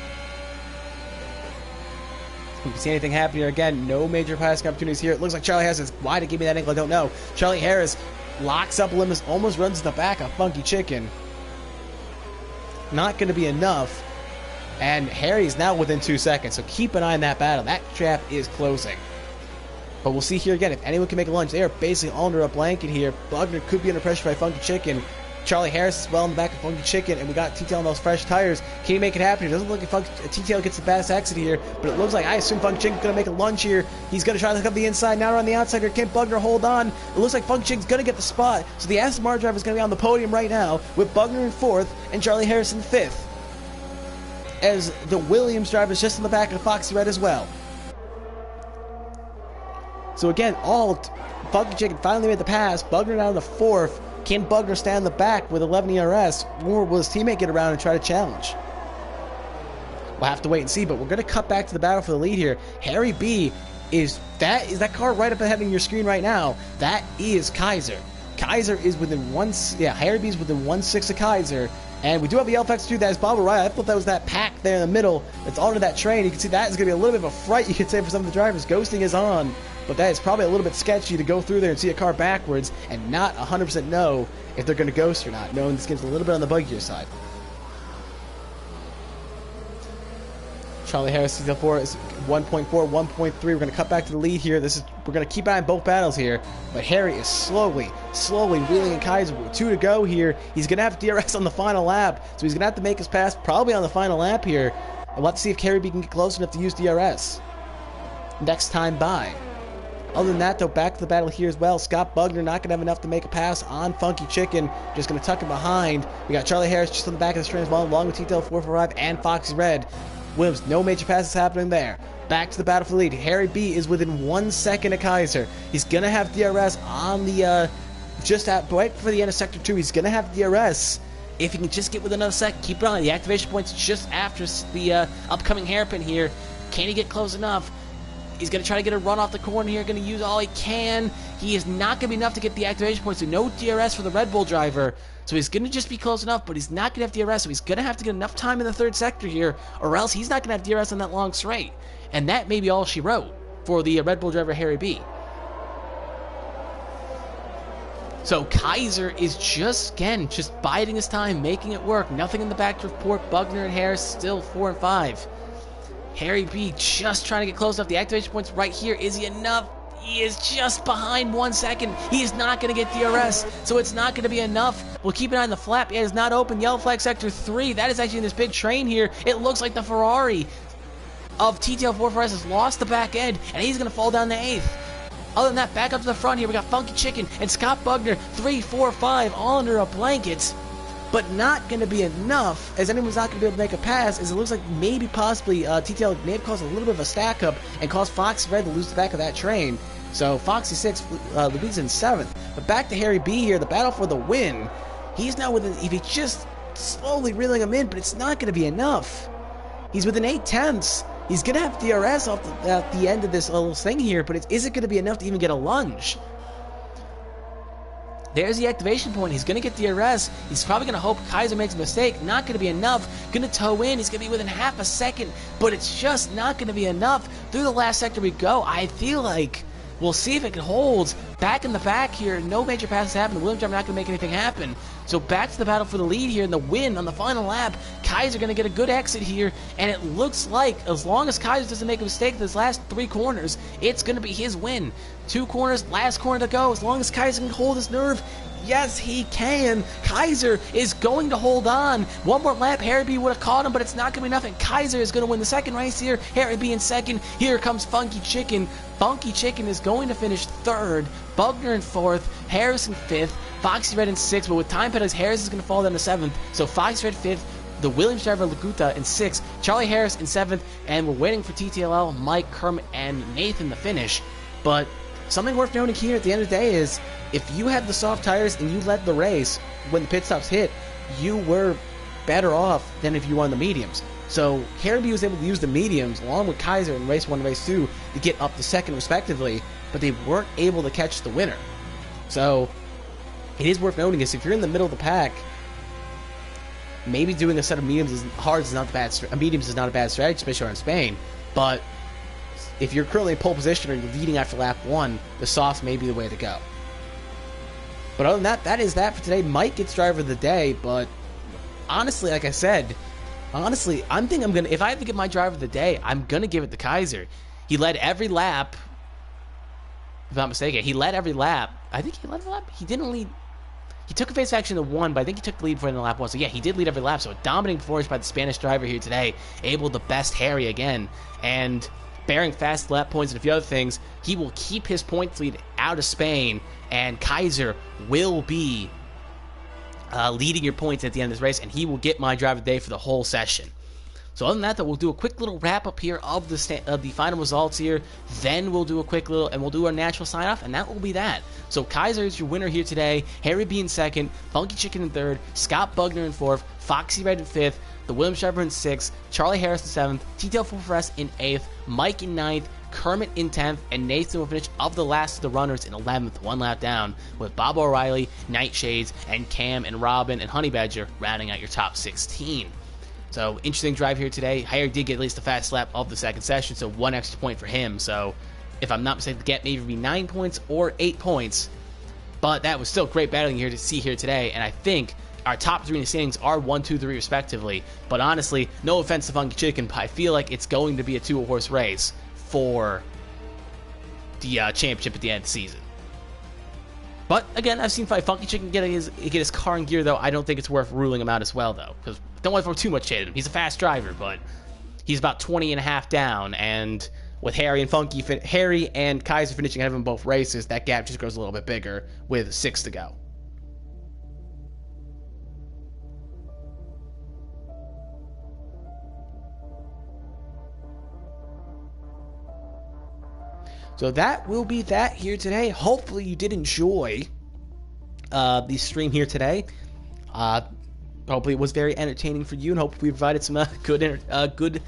We can see anything happen here. Again, no major passing opportunities here. It looks like Charlie Harris is why to give me that angle, I don't know. Charlie Harris locks up limits, almost runs to the back of Funky Chicken. Not going to be enough. And Harry's now within 2 seconds, so keep an eye on that battle. That trap is closing. But we'll see here again, if anyone can make a lunge, they are basically under a blanket here. Bugner could be under pressure by Funky Chicken. Charlie Harris is well in the back of Funky Chicken, and we got TTL on those fresh tires. Can he make it happen? It doesn't look like TTL gets the fast exit here, but it looks like, I assume Funky Chicken's going to make a lunge here. He's going to try to come to the inside, now on the outside here. Can Bugner hold on? It looks like Funky Chicken's going to get the spot, so the Aston Martin driver is going to be on the podium right now, with Bugner in 4th and Charlie Harris in 5th. As the Williams driver is just in the back of Foxy Red as well. So again, Funky Chicken finally made the pass. Bugner down to 4th. Can Bugner stand in the back with 11 ERS, or will his teammate get around and try to challenge? We'll have to wait and see, but we're going to cut back to the battle for the lead here. Harry B is that car right up ahead of your screen right now. That is Kaiser. Kaiser is within Harry B is within 1/6 of Kaiser. And we do have the LFX2, that is Bob O'Reilly. I thought that was that pack there in the middle that's onto that train. You can see that is going to be a little bit of a fright, you could say, for some of the drivers. Ghosting is on, but that is probably a little bit sketchy to go through there and see a car backwards and not 100% know if they're going to ghost or not, knowing this game's a little bit on the buggier side. Charlie Harris is 4 is 1.4, 1.3. We're going to cut back to the lead here. We're going to keep an eye on both battles here. But Harry is slowly wheeling in Kaiser. 2 to go here. He's going to have DRS on the final lap. So he's going to have to make his pass probably on the final lap here. And we'll have to see if Harry B can get close enough to use DRS next time by. Other than that, though, back to the battle here as well. Scott Bugner not going to have enough to make a pass on Funky Chicken. Just going to tuck him behind. We got Charlie Harris just on the back of the string as well, along with TTL 445 and Foxy Red. Williams, no major passes happening there. Back to the battle for the lead. Harry B is within 1 second of Kaiser. He's going to have DRS on the, right before the end of Sector 2. He's going to have DRS. If he can just get within another second, keep it on. The activation point's just after the upcoming hairpin here. Can he get close enough? He's going to try to get a run off the corner here. Going to use all he can. He is not going to be enough to get the activation points. So no DRS for the Red Bull driver. So he's going to just be close enough, but he's not going to have DRS. So he's going to have to get enough time in the 3rd sector here, or else he's not going to have DRS on that long straight. And that may be all she wrote for the Red Bull driver, Harry B. So Kaiser is just biding his time, making it work. Nothing in the back to report. Bugner and Harris still 4 and 5. Harry B just trying to get close enough. The activation point's right here. Is he enough? He is just behind 1 second. He is not going to get DRS, so it's not going to be enough. We'll keep an eye on the flap. It is not open. Yellow flag sector 3. That is actually in this big train here. It looks like the Ferrari of TTL44S has lost the back end, and he's going to fall down to 8th. Other than that, back up to the front here, we got Funky Chicken and Scott Bugner, 3, 4, 5, all under a blanket. But not going to be enough, as anyone's not going to be able to make a pass, as it looks like maybe possibly TTL may have caused a little bit of a stack up and caused Foxy Red to lose the back of that train. So Foxy 6th, Louise in 7th. But back to Harry B here, the battle for the win. He's now within, if he's just slowly reeling him in, but it's not going to be enough. He's within 8/10. He's going to have DRS off at the end of this little thing here, but is it going to be enough to even get a lunge? There's the activation point. He's going to get DRS. He's probably going to hope Kaiser makes a mistake. Not going to be enough. Going to toe in. He's going to be within half a second, but it's just not going to be enough. Through the last sector we go. I feel like we'll see if it holds. Back in the back here, no major passes happen. The Williams driver not going to make anything happen. So back to the battle for the lead here and the win on the final lap. Kaiser going to get a good exit here, and it looks like as long as Kaiser doesn't make a mistake in his last 3 corners, it's going to be his win. 2 corners, last corner to go. As long as Kaiser can hold his nerve, yes, he can. Kaiser is going to hold on. 1 more lap, Harry B would have caught him, but it's not going to be enough, and Kaiser is going to win the second race here. Harry B in second. Here comes Funky Chicken. Funky Chicken is going to finish 3rd. Bugner in 4th. Harris in 5th. Foxy Red in 6th, but with time penalties, Harris is going to fall down to 7th. So Foxy Red 5th. The Williams driver Laguta in 6th. Charlie Harris in 7th. And we're waiting for TTLL, Mike, Kermit, and Nathan to finish. But something worth noting here at the end of the day is if you had the soft tires and you led the race when the pit stops hit, you were better off than if you were on the mediums. So Harry B was able to use the mediums along with Kaiser in race 1 and race 2 to get up to 2nd respectively, but they weren't able to catch the winner. So it is worth noting is if you're in the middle of the pack, maybe doing a set of mediums is not a bad strategy, especially in Spain. But if you're currently in pole position or you're leading after lap 1, the softs may be the way to go. But other than that, that is that for today. Mike gets driver of the day, but honestly, like I said, I'm gonna, if I have to give my driver of the day, I'm gonna give it to Kaiser. He led every lap. If I'm not mistaken, he led every lap. I think he led every lap. He didn't lead. He took a face action to 1, but I think he took the lead before the lap 1. So yeah, he did lead every lap. So a dominating performance by the Spanish driver here today, able to best Harry again, and bearing fast lap points and a few other things. He will keep his points lead out of Spain, and Kaiser will be leading your points at the end of this race, and he will get my driver of the day for the whole session. So other than that, we'll do a quick little wrap up here of the final results here. Then we'll do a quick little, and we'll do our natural sign off, and that will be that. So Kaiser is your winner here today. Harry B in 2nd, Funky Chicken in 3rd, Scott Bugner in 4th, Foxy Red in 5th, the Williams driver in 6th, Charlie Harris in 7th, TTL4S in 8th, Mike in 9th, Kermit in 10th, and Nathan will finish of the last of the runners in 11th, 1 lap down, with Bob O'Reilly, Nightshades, and Cam and Robin and Honey Badger rounding out your top 16. So, interesting drive here today. Harry did get at least the fast lap of the second session, so 1 extra point for him. So, if I'm not mistaken, the gap may either be 9 points or 8 points. But that was still great battling here to see here today, and I think our top 3 in the standings are 1, 2, 3 respectively. But honestly, no offense to Funky Chicken, but I feel like it's going to be a 2-horse race for the championship at the end of the season. But again, I've seen Funky Chicken get his car in gear, though. I don't think it's worth ruling him out as well, though, because don't want to throw too much shade at him. He's a fast driver, but he's about 20 and a half down, and with Harry and Kaiser finishing ahead of him both races, that gap just grows a little bit bigger with 6 to go. So that will be that here today. Hopefully you did enjoy the stream here today. Hopefully it was very entertaining for you, and hopefully we provided some good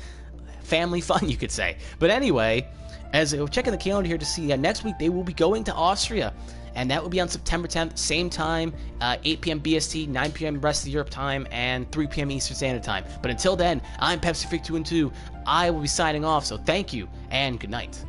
family fun, you could say. But anyway, as we're checking the calendar here to see, next week they will be going to Austria, and that will be on September 10th, same time, 8 p.m. BST, 9 p.m. rest of Europe time, and 3 p.m. Eastern Standard Time. But until then, I'm Pepsi Freak 2 and 2. I will be signing off, so thank you, and good night.